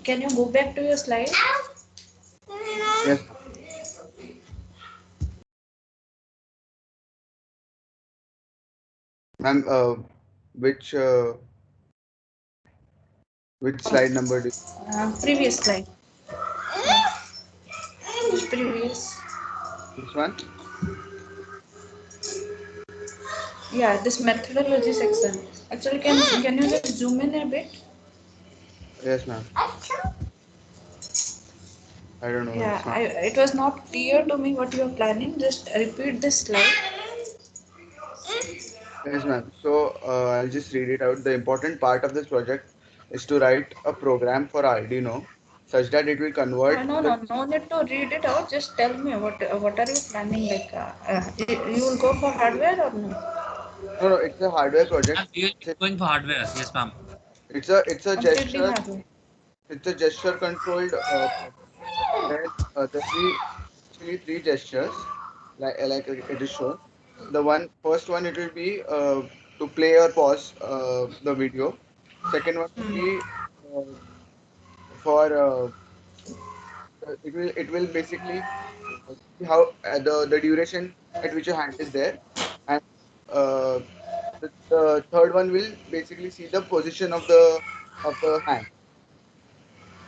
Can you go back to your slide? Yes. Ma'am, which slide number do Previous slide. Previous. this one? Yeah, this methodology section. Actually, can you just zoom in a bit? Yes, ma'am. I don't know. Yeah, It's not. it was not clear to me what you are planning. Just repeat this slide. Yes, ma'am. So I'll just read it out. The important part of this project is to write a program for Arduino such that it will convert the. No need to read it out. Just tell me what are you planning? Like, you will go for hardware or no? No, no, it's a hardware project. We will be going for hardware. Yes, ma'am. It's a Completely gesture. hardware. It's a gesture controlled where there'll be actually three gestures like it is shown. The first one it will be to play or pause the video. Second one will be uh, for it will basically see how the duration at which your hand is there, and uh, the third one will basically see the position of the hand,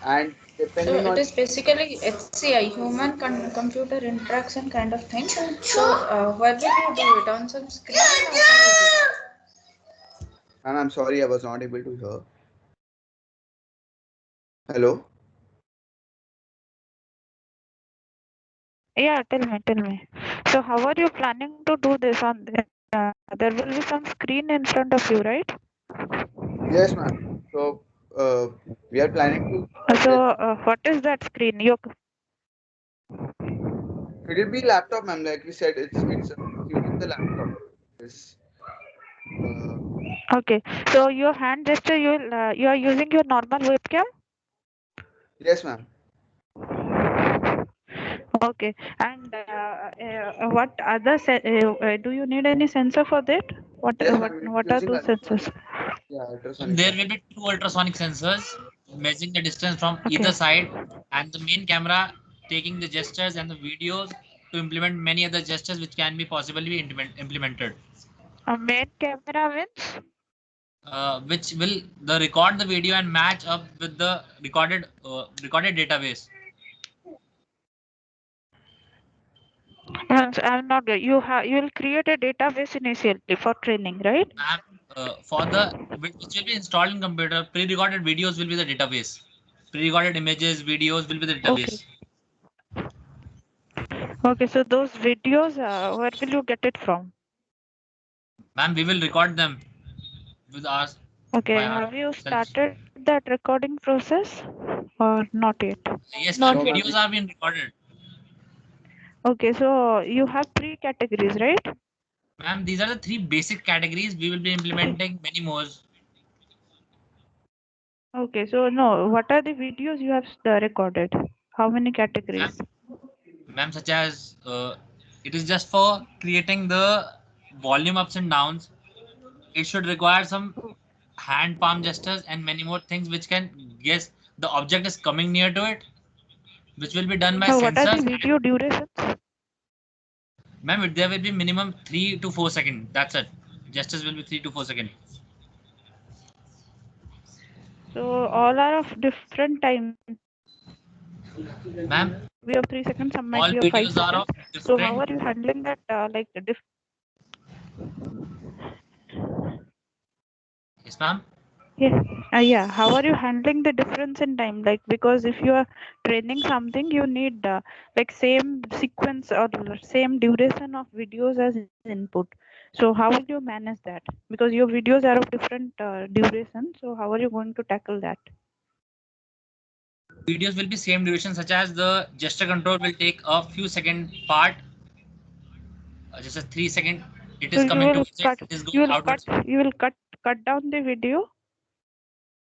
and So depending it on is basically HCI, human computer interaction kind of thing. So where will you do it on some screen or how is it? Ma'am, I'm sorry, I was not able to hear. Hello? Yeah, tell me. So how are you planning to do this on there will be some screen in front of you, right? Yes, ma'am. So, we are planning to So get. what is that screen? You It will be laptop, ma'am. Like we said, it's using the laptop. Yes. Uh, okay? So your hand gesture, you are using your normal webcam. yes, ma'am. Okay, and what other do you need any sensor for that? Yes, ma'am. It's What are using those ultrasonic. sensors? Yeah, ultrasonic There sensor. will be two ultrasonic sensors measuring the distance from Okay. either side, and the main camera taking the gestures and the videos to implement many other gestures which can be possibly be implemented. A main camera means? Which will the record the video and match up with the recorded database. I'm not. You will create a database initially for training, right? For the which will be installed in computer, pre-recorded videos will be the database. Pre-recorded images, videos will be the Okay. database. Okay. So those videos, where will you get it from? Ma'am, we will record them with us Okay. by Have you ourselves. started that recording process or not yet? Yes, ma'am. No, ma'am. Videos are being recorded. Okay. So you have three categories, right? Ma'am, these are the three basic categories. We will be implementing many more. Okay. So no, what are the videos you have recorded? How many categories? Ma'am, such as it is just for creating the volume ups and downs. It should require some hand palm gestures and many more things which can guess the object is coming near to it, which will be done by So what are the sensors. video durations? Ma'am, there will be minimum 3 to 4 seconds. That's it. Gestures will be 3 to 4 seconds. So all are of different time. Ma'am, We have 3 seconds. Some might all be of 5 videos are of seconds. So how different. are you handling that? Like the Yes, ma'am. yeah. How are you handling the difference in time? Like because if you are training something, you need like same sequence or same duration of videos as input. So how will you manage that? Because your videos are of different duration. So how are you going to tackle that? Videos will be same duration, such as the gesture control will take a few second part, just a 3 second. It So is you coming will towards it. cut. It is You going will cut. outwards. You will cut down the video.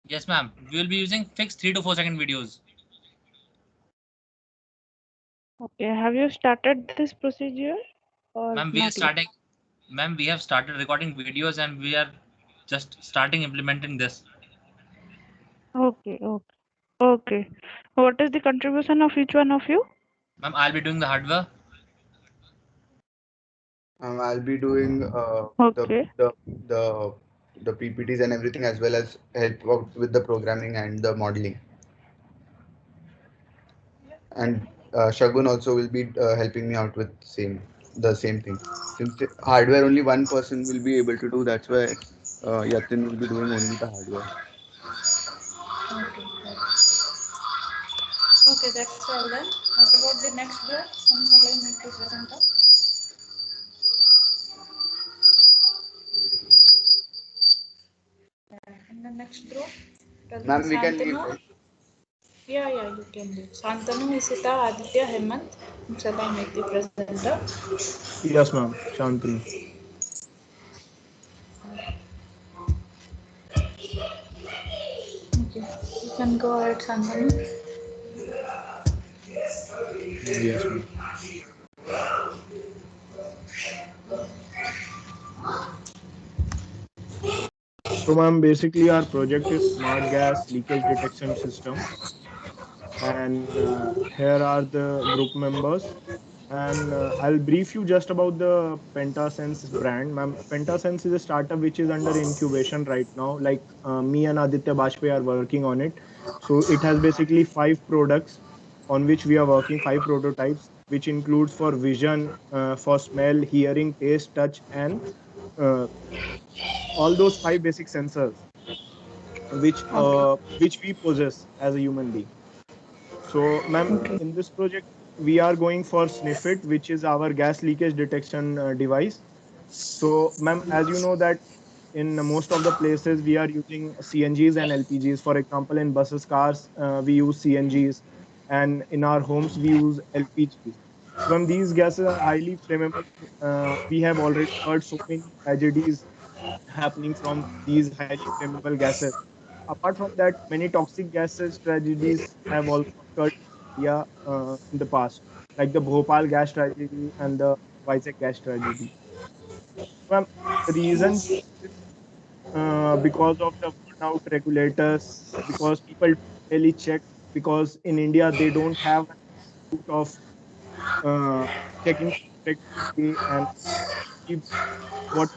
Yes, ma'am. We will be using fixed 3 to 4 second videos. Okay. Have you started this procedure or Ma'am, we are not yet? starting. Ma'am, we have started recording videos and we are just starting implementing this. Okay. Okay. Okay. What is the contribution of each one of you? Ma'am, I'll be doing the hardware. I'll be doing Okay. the the PPTs and everything, as well as help out with the programming and the modeling. And Shagun also will be helping me out with the same thing. Since the hardware only one person will be able to do, that's why Yatin will be doing only the hardware. Okay. Okay, that's all then. What about the next group? Somebody may please present up. In the next group, it will be Ma'am, we can leave, Santanu. right? Yeah, you can do. Santanu, Isita, Aditya, Hemant. Shall I make the presenter? Yes, ma'am. Shantanu. Okay, you can go ahead, Santanu. Yes, ma'am. So, ma'am, basically our project is smart gas leakage detection system, and here are the group members. And I'll brief you just about the Pentasense brand. Ma'am, Pentasense is a startup which is under incubation right now. Like me and Aditya Bajpayee are working on it. So it has basically 5 products on which we are working, 5 prototypes, which includes for vision, for smell, hearing, taste, touch, and uh, all those 5 basic sensors Okay. which we possess as a human being. So, ma'am, Okay. in this project, we are going for Sniffit, which is our gas leakage detection device. So, ma'am, as you know that in most of the places we are using CNGs and LPGs. For example, in buses, cars, we use CNGs, and in our homes we use LPGs. So, ma'am, these gases are highly flammable. We have already heard so many tragedies happening from these highly flammable gases. Apart from that, many toxic gases tragedies have also occurred in India in the past, like the Bhopal gas tragedy and the Vizag gas tragedy. Well, the reason being is because of the burnout regulators, because people don't really check, because in India they don't have an route of uh, checking regularly and keep what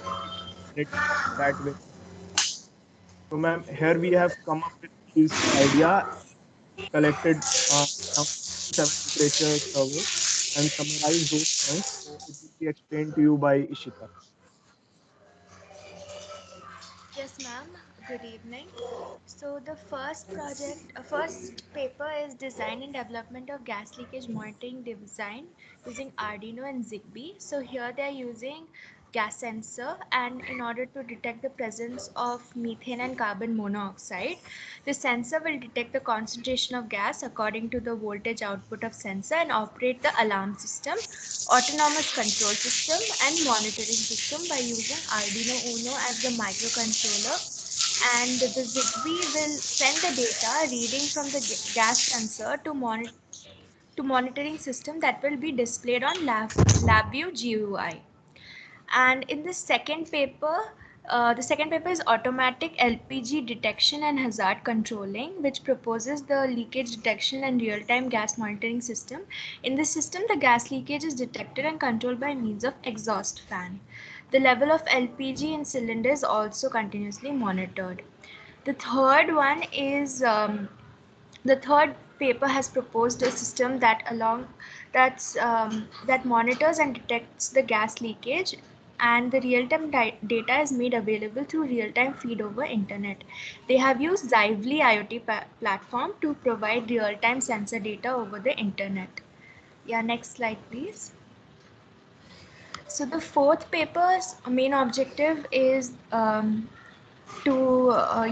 it that way. So, ma'am, here we have come up with this idea, collected around 7 literature survey and summarized those points. So it will be explained to you by Ishita. Yes, ma'am. Good evening. So the first paper is design and development of gas leakage monitoring design using Arduino and Zigbee. So here they are using gas sensor, and in order to detect the presence of methane and carbon monoxide, the sensor will detect the concentration of gas according to the voltage output of sensor and operate the alarm system, autonomous control system and monitoring system by using Arduino Uno as the microcontroller, and the Zigbee will send the data reading from the gas sensor to monitoring system that will be displayed on LabVIEW GUI. And in the second paper is automatic LPG detection and hazard controlling, which proposes the leakage detection and real-time gas monitoring system. In this system, the gas leakage is detected and controlled by means of exhaust fan. The level of LPG in cylinder is also continuously monitored. The third one is the third paper has proposed a system that monitors and detects the gas leakage, and the real-time data is made available through real-time feed over internet. They have used Zively IoT platform to provide real-time sensor data over the internet. Yeah, next slide, please. So the fourth paper's main objective is to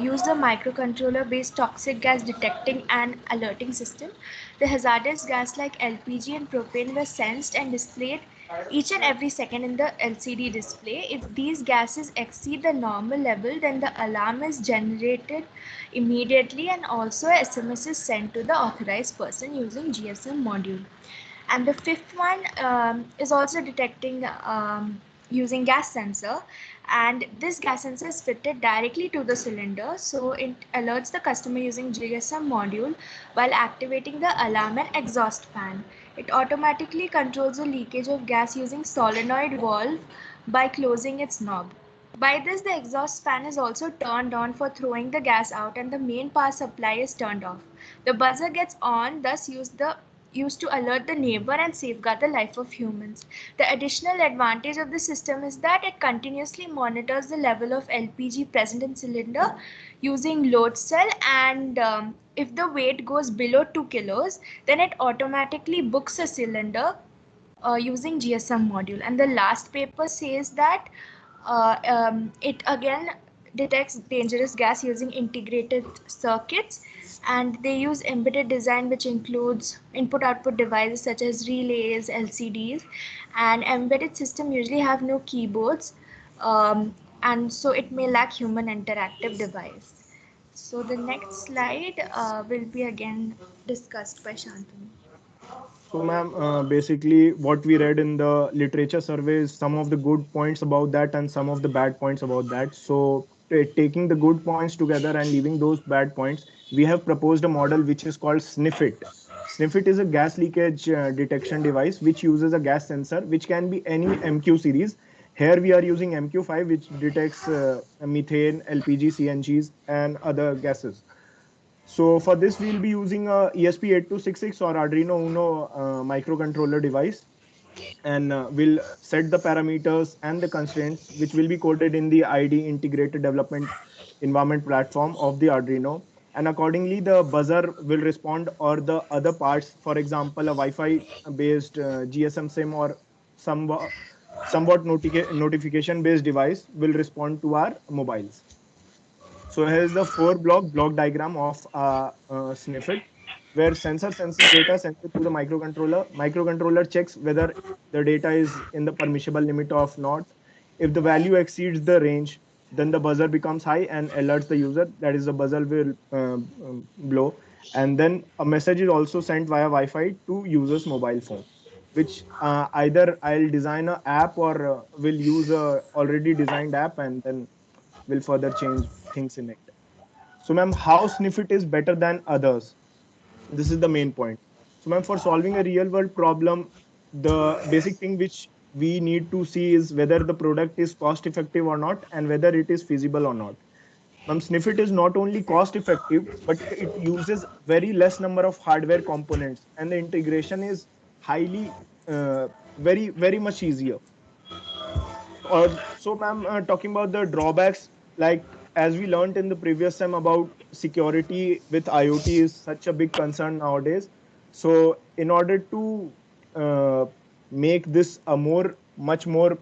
use the microcontroller based toxic gas detecting and alerting system. The hazardous gas like LPG and propane were sensed and displayed each and every second in the LCD display. If these gases exceed the normal level, then the alarm is generated immediately, and also a SMS is sent to the authorized person using GSM module. And the fifth one is also detecting using gas sensor, and this gas sensor is fitted directly to the cylinder, so it alerts the customer using GSM module while activating the alarm and exhaust fan. It automatically controls the leakage of gas using solenoid valve by closing its knob. By this, the exhaust fan is also turned on for throwing the gas out, and the main power supply is turned off. The buzzer gets on, thus used to alert the neighbor and safeguard the life of humans. The additional advantage of the system is that it continuously monitors the level of LPG present in cylinder using load cell, and if the weight goes below 2 kilos, then it automatically books a cylinder using GSM module. And the last paper says that it again detects dangerous gas using integrated circuits, and they use embedded design which includes input output devices such as relays, LCDs, and embedded system usually have no keyboards, and so it may lack human interactive device. So the next slide will be again discussed by Shantanu. So, ma'am, basically, what we read in the literature survey is some of the good points about that and some of the bad points about that. So, taking the good points together and leaving those bad points, we have proposed a model which is called Sniffit. Sniffit is a gas leakage detection device which uses a gas sensor, which can be any MQ series. Here we are using MQ5, which detects methane, LPG, CNGs, and other gases. So for this, we'll be using a ESP8266 or Arduino Uno microcontroller device, and we'll set the parameters and the constraints, which will be coded in the ID integrated development environment platform of the Arduino. And accordingly, the buzzer will respond, or the other parts, for example, a Wi-Fi based GSM SIM or somewhat notification based device will respond to our mobiles. So here's the block diagram of Sniffit, where sensor senses data sent to the microcontroller. Microcontroller checks whether the data is in the permissible limit or not. If the value exceeds the range, then the buzzer becomes high and alerts the user. That is, the buzzer will blow. And then a message is also sent via Wi-Fi to user's mobile phone, which either I'll design an app or will use a already designed app and then will further change things in it. So, ma'am, how Sniffit is better than others? This is the main point. So, ma'am, for solving a real world problem, the basic thing which we need to see is whether the product is cost effective or not and whether it is feasible or not. Ma'am, Sniffit is not only cost effective, but it uses very less number of hardware components, and the integration is highly, very much easier. So, ma'am, talking about the drawbacks, like as we learned in the previous time about security with IoT is such a big concern nowadays. So, in order to make this a much more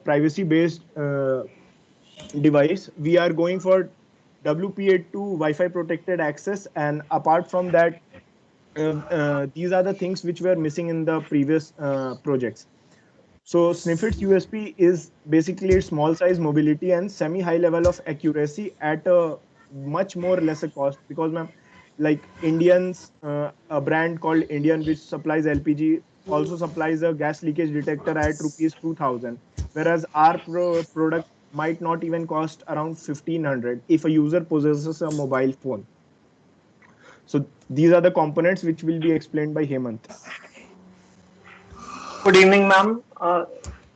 privacy-based device, we are going for WPA2 Wi-Fi protected access, and apart from that, these are the things which were missing in the previous projects. So Sniffit's USP is basically its small size, mobility, and semi-high level of accuracy at a much more lesser cost. Because, ma'am, like Indians, a brand called Indian which supplies LPG also supplies a gas leakage detector at rupees 2000, whereas our product might not even cost around 1500 if a user possesses a mobile phone. So these are the components which will be explained by Hemant. Good evening, ma'am.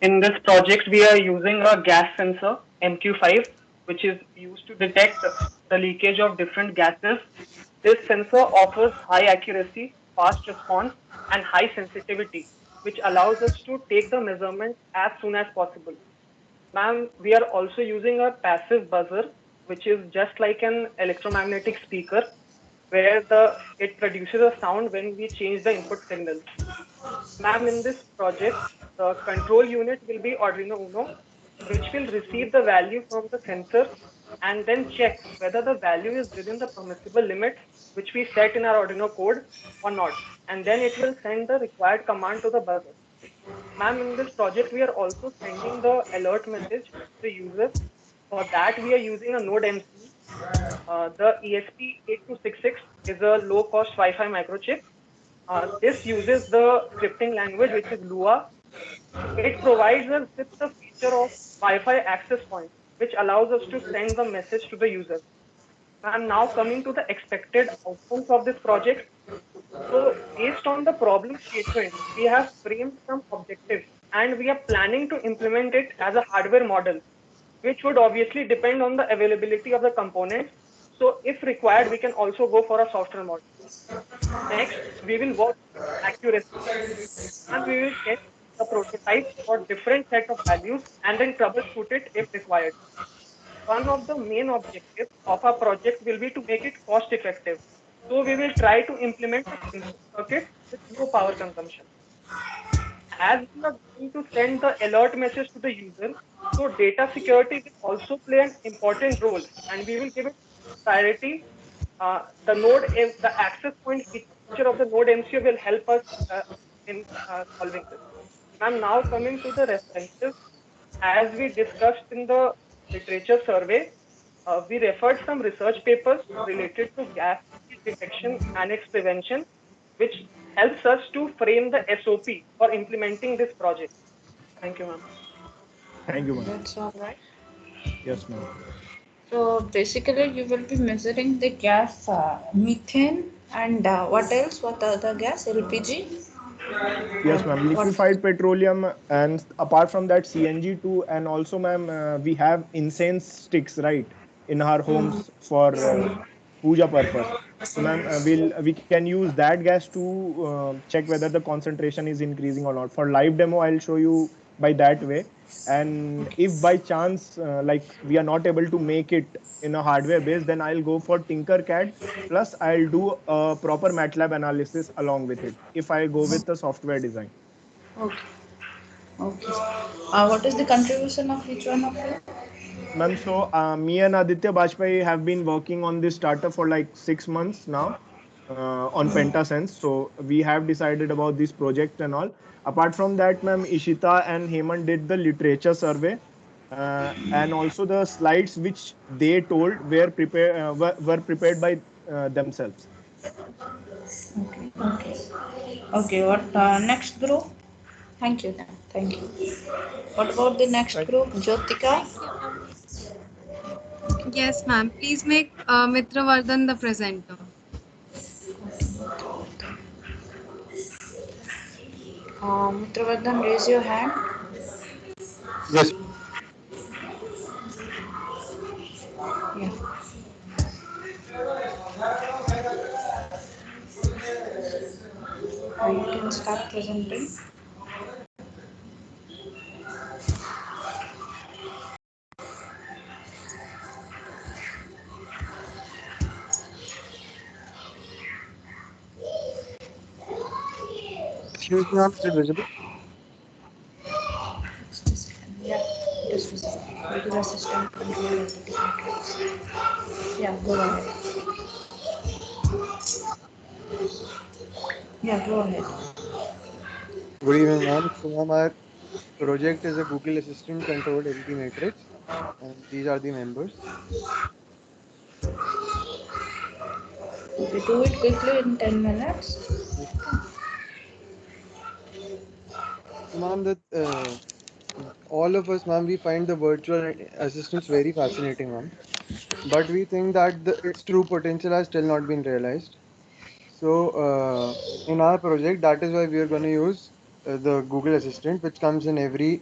In this project, we are using a gas sensor, MQ5, which is used to detect the leakage of different gases. This sensor offers high accuracy, fast response, and high sensitivity, which allows us to take the measurement as soon as possible. Ma'am, we are also using a passive buzzer, which is just like an electromagnetic speaker, where it produces a sound when we change the input signal. Ma'am, in this project, the control unit will be Arduino Uno, which will receive the value from the sensor and then check whether the value is within the permissible limits which we set in our Arduino code or not. And then it will send the required command to the buzzer. Ma'am, in this project, we are also sending the alert message to the user. For that, we are using a Node MCU. The ESP8266 is a low-cost Wi-Fi microchip. This uses the scripting language, which is Lua. It provides us with the feature of Wi-Fi access point, which allows us to send the message to the user. And now coming to the expected outcomes of this project. So based on the problem statement, we have framed some objectives and we are planning to implement it as a hardware model, which would obviously depend on the availability of the components. So if required, we can also go for a software model. Next, we will work with accuracy and we will test the prototype for different set of values and then troubleshoot it if required. One of the main objectives of our project will be to make it cost effective. So we will try to implement a simple circuit with low power consumption. As we are going to send the alert message to the user, so data security will also play an important role and we will give it priority. The access point feature of the node MCU will help us in solving this. I'm now coming to the references. As we discussed in the literature survey, we referred some research papers related to gas detection and its prevention, which helps us to frame the SOP for implementing this project. Thank you, ma'am. Thank you, ma'am. That's all right. Yes, ma'am. So basically, you will be measuring the gas methane And what else? What other gas? LPG? Yes, ma'am. What? Liquefied petroleum, and apart from that, CNG too. And also, ma'am, we have incense sticks, right, in our Mhm. homes for puja purpose. So, ma'am, we can use that gas to check whether the concentration is increasing or not. For live demo, I'll show you by that way. And if by chance, like we are not able to make it in a hardware base, then I'll go for Tinkercad. Plus, I'll do a proper MATLAB analysis along with it if I go with the software design. Okay. Okay. What is the contribution of each one of you? Ma'am, so me and Aditya Bajpai have been working on this startup for like 6 months now on PentaSense. So we have decided about this project and all. Apart from that, ma'am, Ishita and Hemant did the literature survey. And also the slides which they told were prepared by themselves. Okay. Okay. Okay. What next group? Thank you. Then. Thank you. What about the next Thank, group? Jyotika. thank you, ma'am. Yes, ma'am. Please make Mitra Vardhan the presenter. Mitravardhan, raise your hand. Yes. Yeah. You can start presenting. Excuse me, ma'am, is it visible? Just a second. Yeah. Just a second. Regular system control of the matrix. Yeah. Go ahead. Yeah. Go ahead. Good evening, ma'am. So, ma'am, our project is a Google Assistant controlled LED matrix, and these are the members. Okay. Do it quickly in 10 minutes. Yes, ma'am. So, ma'am, that all of us, ma'am, we find the virtual assistants very fascinating, ma'am. But we think that its true potential has still not been realized. So, in our project, that is why we are going to use the Google Assistant, which comes in every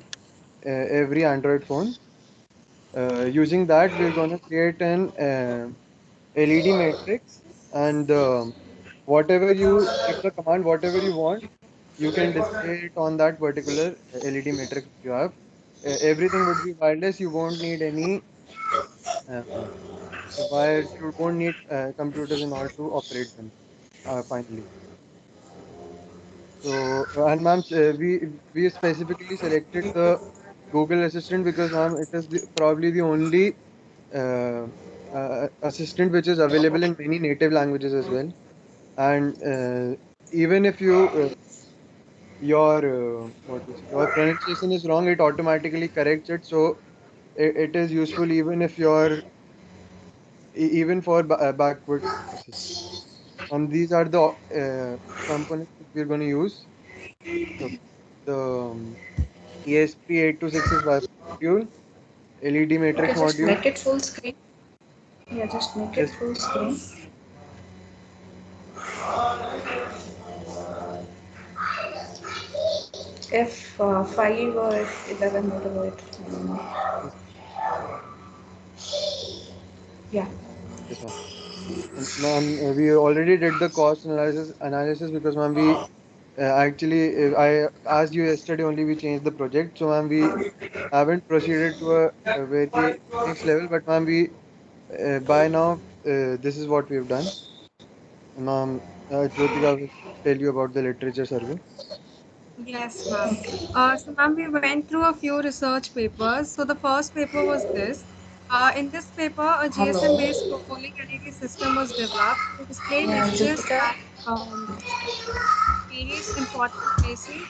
Android phone. Using that, we're going to create an LED matrix, and whatever you give the command, whatever you want, you can display it on that particular LED matrix you have. Everything would be wireless. You won't need any uh, wires. You won't need computers in order to operate them. Finally, so and ma'am, we specifically selected the Google Assistant because ma'am, it is probably the only assistant which is available in many native languages as well. And even if your pronunciation is wrong, it automatically corrects it. So it is useful even if you're even for backward assist. And these are the components which we're going to use. The ESP8266 Wi-Fi module, LED matrix Okay. Just module. make it full screen. Yeah. Just make it Yes, full screen. F5 or F11, whatever it. yes, Yeah. yes, ma'am. And ma'am, we already did the cost analysis because ma'am, we actually I asked you yesterday only we changed the project. So ma'am, we haven't proceeded to a very next level, but ma'am, we by now this is what we've done. Ma'am, Jyotika will tell you about the literature survey. Yes, ma'am. So, ma'am, we went through a few research papers. So, the first paper was this. In this paper, a Hello. GSM-based scrolling LED system was developed to display Yeah. messages Jyotika. at various important places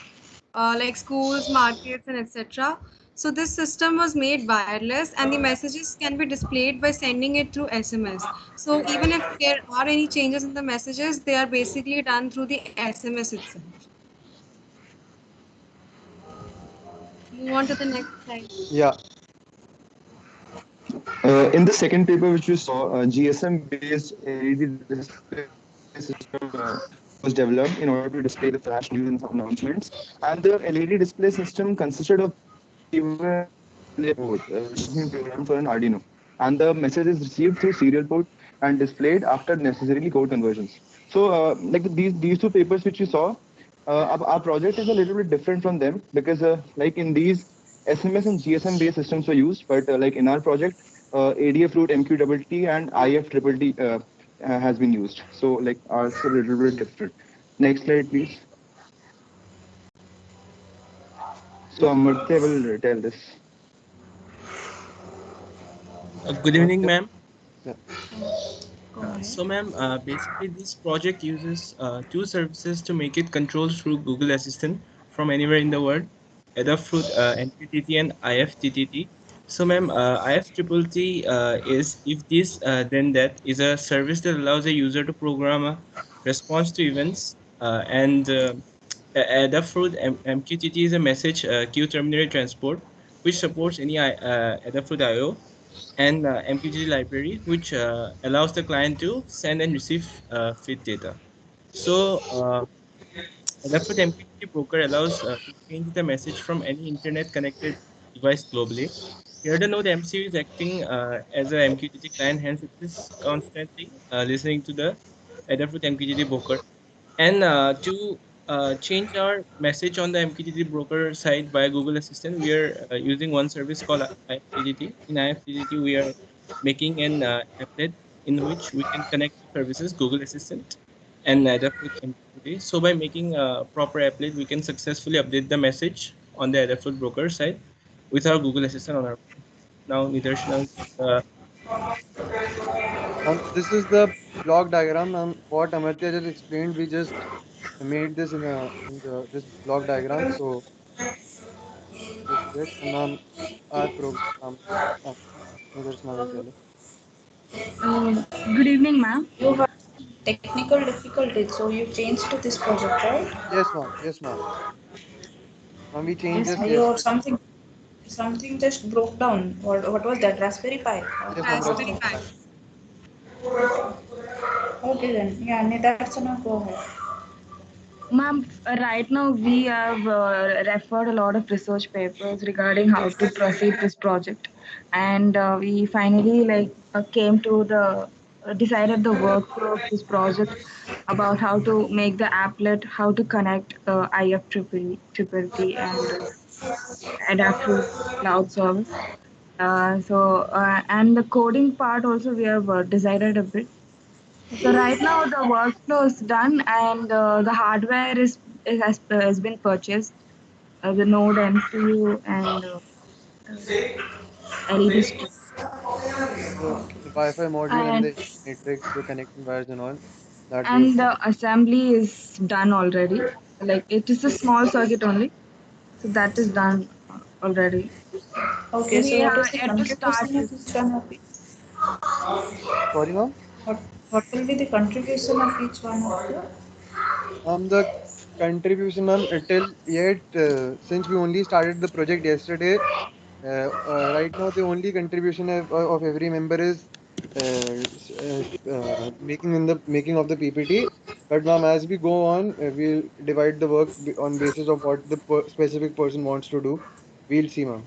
like schools, markets, and etc. So, this system was made wireless, and the messages can be displayed by sending it through SMS. So, even if there are any changes in the messages, they are basically done through the SMS itself. Move on to the next slide. Yeah. In the second paper which we saw, GSM based LED display system system was developed in order to display the flash news and announcements. And the LED display system consisted of two receiver and one display board, which has been programmed for an Arduino. And the message is received through serial port and displayed after necessarily code conversions. So, like these two papers which you saw, our project is a little bit different from them because, like in these, SMS and GSM based systems were used, but like in our project, ADF route MQTT and IFTTT has been used. So like ours is a little bit different. Next slide, please. So Amartya will tell this. Good evening, ma'am. Yeah. So, ma'am, basically this project uses two services to make it controlled through Google Assistant from anywhere in the world, Adafruit MQTT and IFTTT. So, ma'am, IFTTT is if this then that is a service that allows a user to program a response to events, and Adafruit MQTT is a message queue terminated transport, which supports any Adafruit IO and MQTT library, which allows the client to send and receive feed data. So Adafruit MQTT broker allows to change the message from any internet connected device globally. Here the node MCU is acting as a MQTT client, hence it is constantly listening to the Adafruit MQTT broker. And to change our message on the MQTT broker side by Google Assistant, we are using one service called IFTTT. In IFTTT, we are making an applet in which we can connect to services Google Assistant and Adafruit MQTT. So by making a proper applet, we can successfully update the message on the Adafruit broker side with our Google Assistant on our phone. Now, Nidarshana, This is the block diagram. What Amartya just explained, we just made this in this block diagram. So this is it. And our program. Nidarshana will tell it. Good evening, ma'am. You have technical difficulties, so you changed to this project, right? Yes, ma'am. Yes, ma'am. Ma'am, we changed Yes, just you yesterday. something just broke down. What was that? Raspberry Pi? Yes, ma'am. Raspberry Pi. Okay then. Yeah, Nidarshana, go ahead. Ma'am, right now we have referred a lot of research papers regarding how to proceed this project, and we finally came to the decided the workflow of this project about how to make the applet, how to connect IFTTT and Adafruit cloud service. And the coding part also we have decided a bit. So right now the workflow is done and the hardware has been purchased, the Node MCU and LED strip. The Wi-Fi module and And the matrix, the connecting wires and all that we've. and the assembly is done already. Like it is a small circuit only, so that is done already. Okay, We so what is are the yet to start contribution of this. each one of it? Sorry, ma'am. What will be the contribution of each one of you? The contribution, ma'am, till yet, since we only started the project yesterday, right now the only contribution of every member is making of the PPT. But ma'am, as we go on, we'll divide the work on basis of what the specific person wants to do. We'll see, ma'am.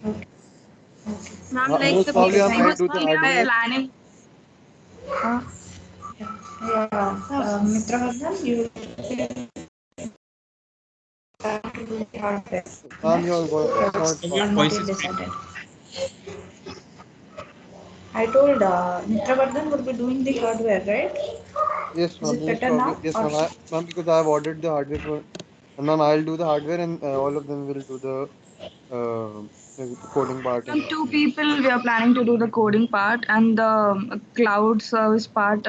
Ma'am, like Most the probably, PPT I'll was do the made by hardware. Planning. Yeah, Mitravardhan, you have to do the hardware. Ma'am, your voice not. Your voice is decided. I told Mitravardhan would be doing the hardware, right? Yes, Is ma'am. it Most better probably, now? yes, Or ma'am. Ma'am, because I have ordered the hardware for, and ma'am, I'll do the hardware, and all of them will do the coding part From and two people, we are planning to do the coding part and the cloud service part.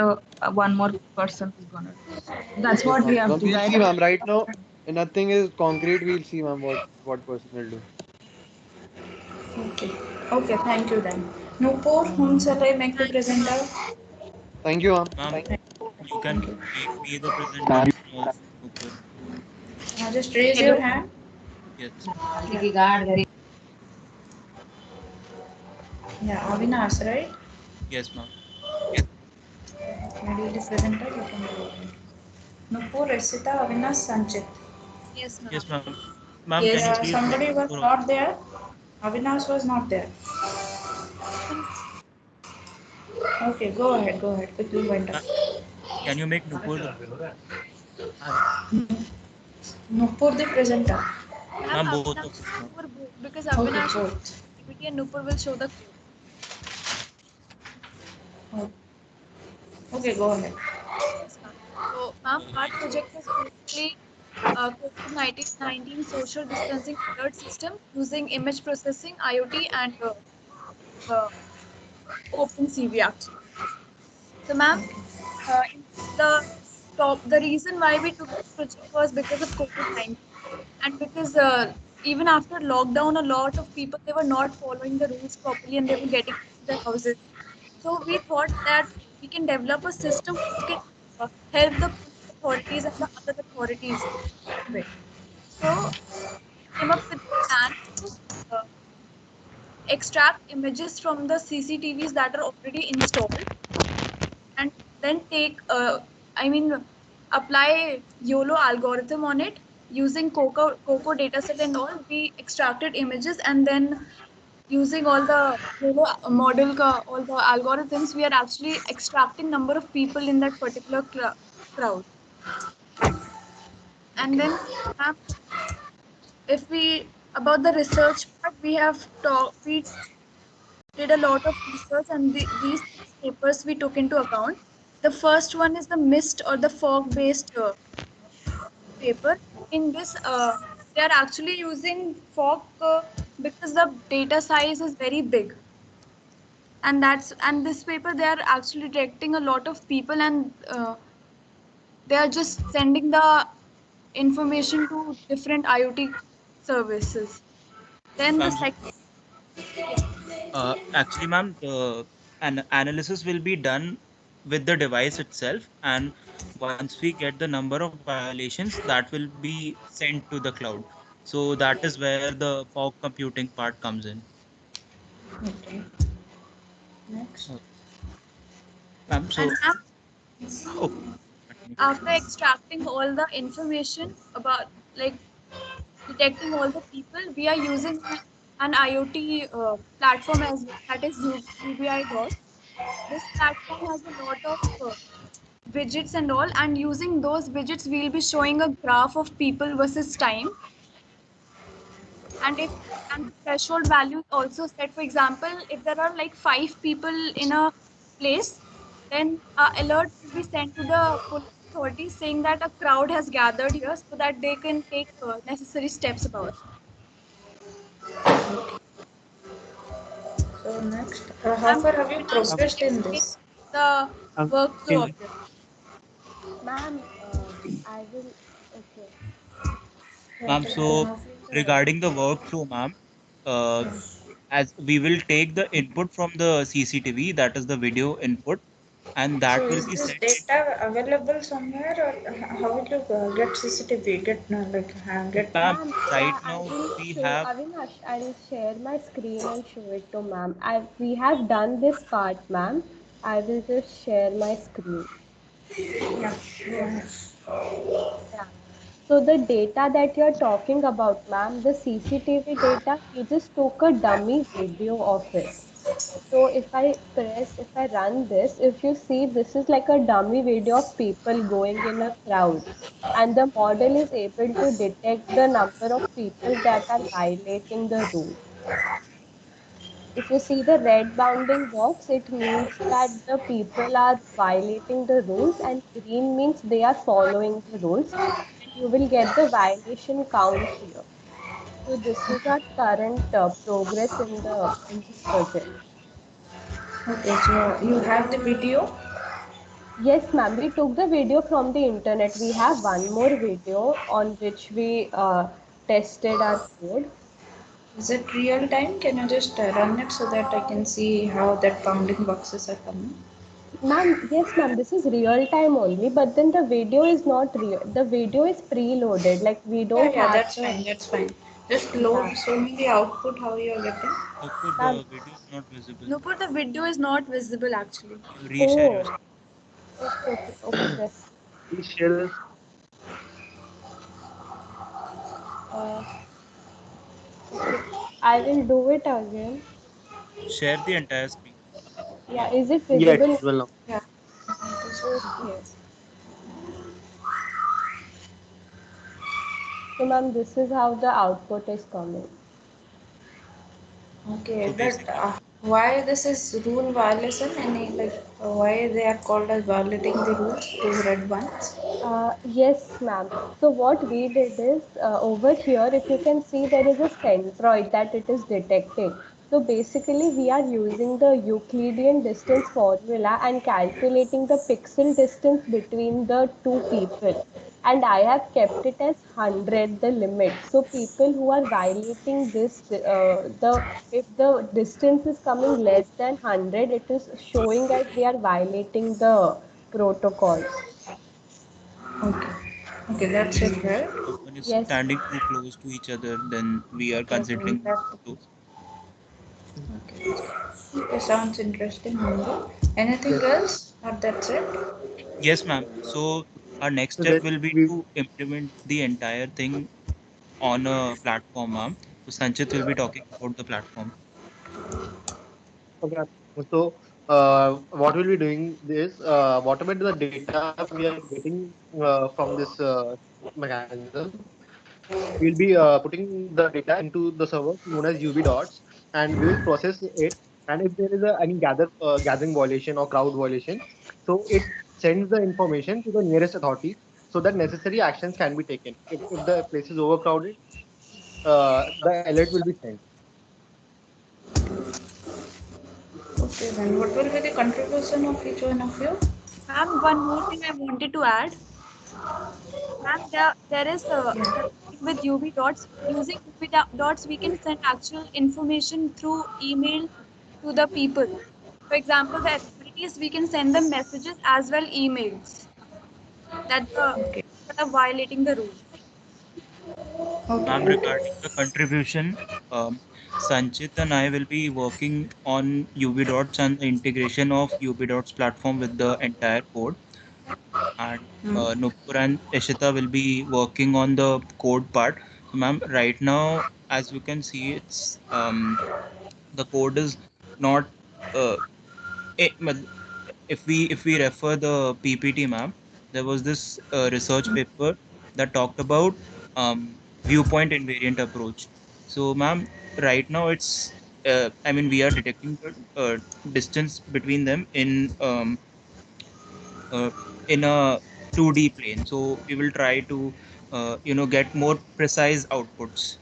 One more person is gonna do. That's yes, what we ma'am. have Ma'am, we'll see, decided. ma'am. Right now, nothing is concrete. We'll see, ma'am, what person will do. okay. Okay, thank you then. Nupur, whom shall I make the presenter? Thank you, ma'am. ma'am, you can Thank you. make me the presenter also. Nupur. Just raise your hand. Yes. Yeah, yeah, Avinash, right? Yes, ma'am. Maybe the presenter you can do it. Nupur, Rishita, Avinash, Sanchit. Yes, ma'am. Yes, ma'am. Ma'am, Yes, can you please make somebody was Nupur not there. Avinash was not there. Okay, go ahead, go ahead. Quickly wind up. Can you make Nupur the Nupur the presenter. Ma'am, ma'am, both of Avinash us, and ma'am. Nupur both, because Okay, Avinash will both. activity and Nupur will show the code. Okay, go ahead. Yes, ma'am. So, ma'am, our project is basically COVID-19 social distancing alert system using image processing, IoT, and uh, OpenCV actually. So, ma'am, in the reason why we took this project was because of COVID-19, and because even after lockdown, a lot of people they were not following the rules properly and they were getting into their houses. So we thought that we can develop a system which can help the police authorities and the other authorities in a way. So came up with a plan to uh, extract images from the CCTVs that are already installed and then take I mean apply YOLO algorithm on it using Coco dataset and all. We extracted images and then using all the YOLO model all the algorithms, we are actually extracting number of people in that particular crowd. And then ma'am, if we about the research part, we did a lot of research and these 6 papers we took into account. The first one is the mist or the fog based paper. In this, they are actually using fog because the data size is very big, and this paper they are actually detecting a lot of people, and they are just sending the information to different IoT services. Then the Ma'am, second, yes, actually, ma'am, the an analysis will be done with the device itself, and once we get the number of violations, that will be sent to the cloud. So that is where the fog computing part comes in. Okay. Next. Ma'am, and so ma'am, okay, continue. after extracting all the information about like detecting all the people, we are using an IoT platform as well, that is UBI Dot. This platform has a lot of widgets and all, and using those widgets, we'll be showing a graph of people versus time, and if and the threshold value is also set. For example, if there are like 5 people in a place, then alert will be sent to the police authorities saying that a crowd has gathered here so that they can take necessary steps about it. So next, how far have you I'm progressed in explain this? the workflow of Can this. Ma'am, I will. Okay. Ma'am, so regarding the workflow, ma'am, uh, as we will take the input from the CCTV, that is the video input, and So that will is be this sent. data available somewhere, or how will you get CCTV? Get get? Ma'am, Ma'am, right yeah, I now will we show have. Avinash. I'll share my screen and show it to ma'am. We have done this part, ma'am. I will just share my screen. Yeah. Yeah. Yeah. So the data that you're talking about, ma'am, the CCTV data, we just took a dummy video of it. So if I run this, if you see, this is like a dummy video of people going in a crowd. And the model is able to detect the number of people that are violating the rule. If you see the red bounding box, it means that the people are violating the rules, and green means they are following the rules. And you will get the violation count here. So this is our current progress in this project. Okay, so you have the video. Yes, ma'am. We took the video from the internet. We have one more video on which we tested our code. Is it real time? Can you just run it so that I can see how that bounding boxes are coming? Ma'am, yes, ma'am. This is real time only, but then the video is not real. The video is preloaded. Like we Yeah, don't yeah, have that's the fine. That's fine. Just yeah. load, show me the output, how you are getting. Nupur, Ma'am, the video is not visible. Nupur, the video is not visible actually. Can you reshare your oh, screen? okay, okay, okay. Just Please share this. Uh, okay, I will do it again. Share the entire screen. Yeah, is it Yeah, it's visible? visible now. Yeah. Okay. So, ma'am, this is how the output is coming. Okay, So but basically, why this is rule violation? Any like why they are called as violating the rules? Two red ones. Yes, ma'am. So what we did is over here, if you can see, there is a centroid that it is detecting. So basically, we are using the Euclidean distance formula and calculating the pixel distance between the two people. And I have kept it as 100, the limit. So people who are violating this, the if the distance is coming less than 100, it is showing as they are violating the protocol. Okay. Okay, that's it, if right? someone is Yes. standing too close to each other, then we are Okay, considering that, those. okay. Okay, sounds interesting, Hamza. Anything Yes. else? Or that's it? Yes, ma'am. So our next So step that will be we to implement the entire thing on a platform, ma'am. So Sanchit will be talking about the platform. okay. So what we'll be doing is whatever the data we are getting from this mechanism, we'll be putting the data into the server known as UV dots, and we will process it. And if there is any gathering violation or crowd violation, so it sends the information to the nearest authority so that necessary actions can be taken. If the place is overcrowded, the alert will be sent. Okay, then what will be the contribution of each one of you? Ma'am, one more thing I wanted to add. Ma'am, there is the thing with UV dots. Using UV dots, we can send actual information through email to the people. For example, the authorities, we can send them messages as well emails that are violating the rules. Ma'am, regarding the contribution, Sanchit and I will be working on UV dots and the integration of UV dots platform with the entire code. And Nupur and Ishita will be working on the code part. So, ma'am, right now, as you can see, it's the code is not uh, if we refer the PPT, ma'am, there was this research paper that talked about viewpoint invariant approach. So, ma'am, right now I mean, we are detecting the distance between them uh, in a 2D plane. So we will try to get more precise outputs.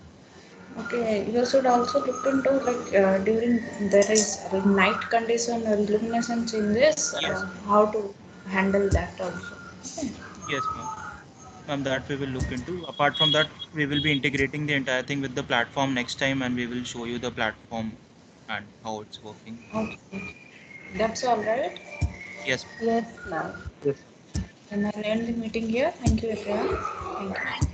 Okay, you should also look into like during there is night condition or illumination changes, Yes, how to handle that also. Okay. yes, ma'am. That we will look into. Apart from that, we will be integrating the entire thing with the platform next time, and we will show you the platform and how it's working. Okay. That's all right. Yes. Yes, ma'am. Yes. Then I'll end the meeting here. Thank you, everyone. Thank you.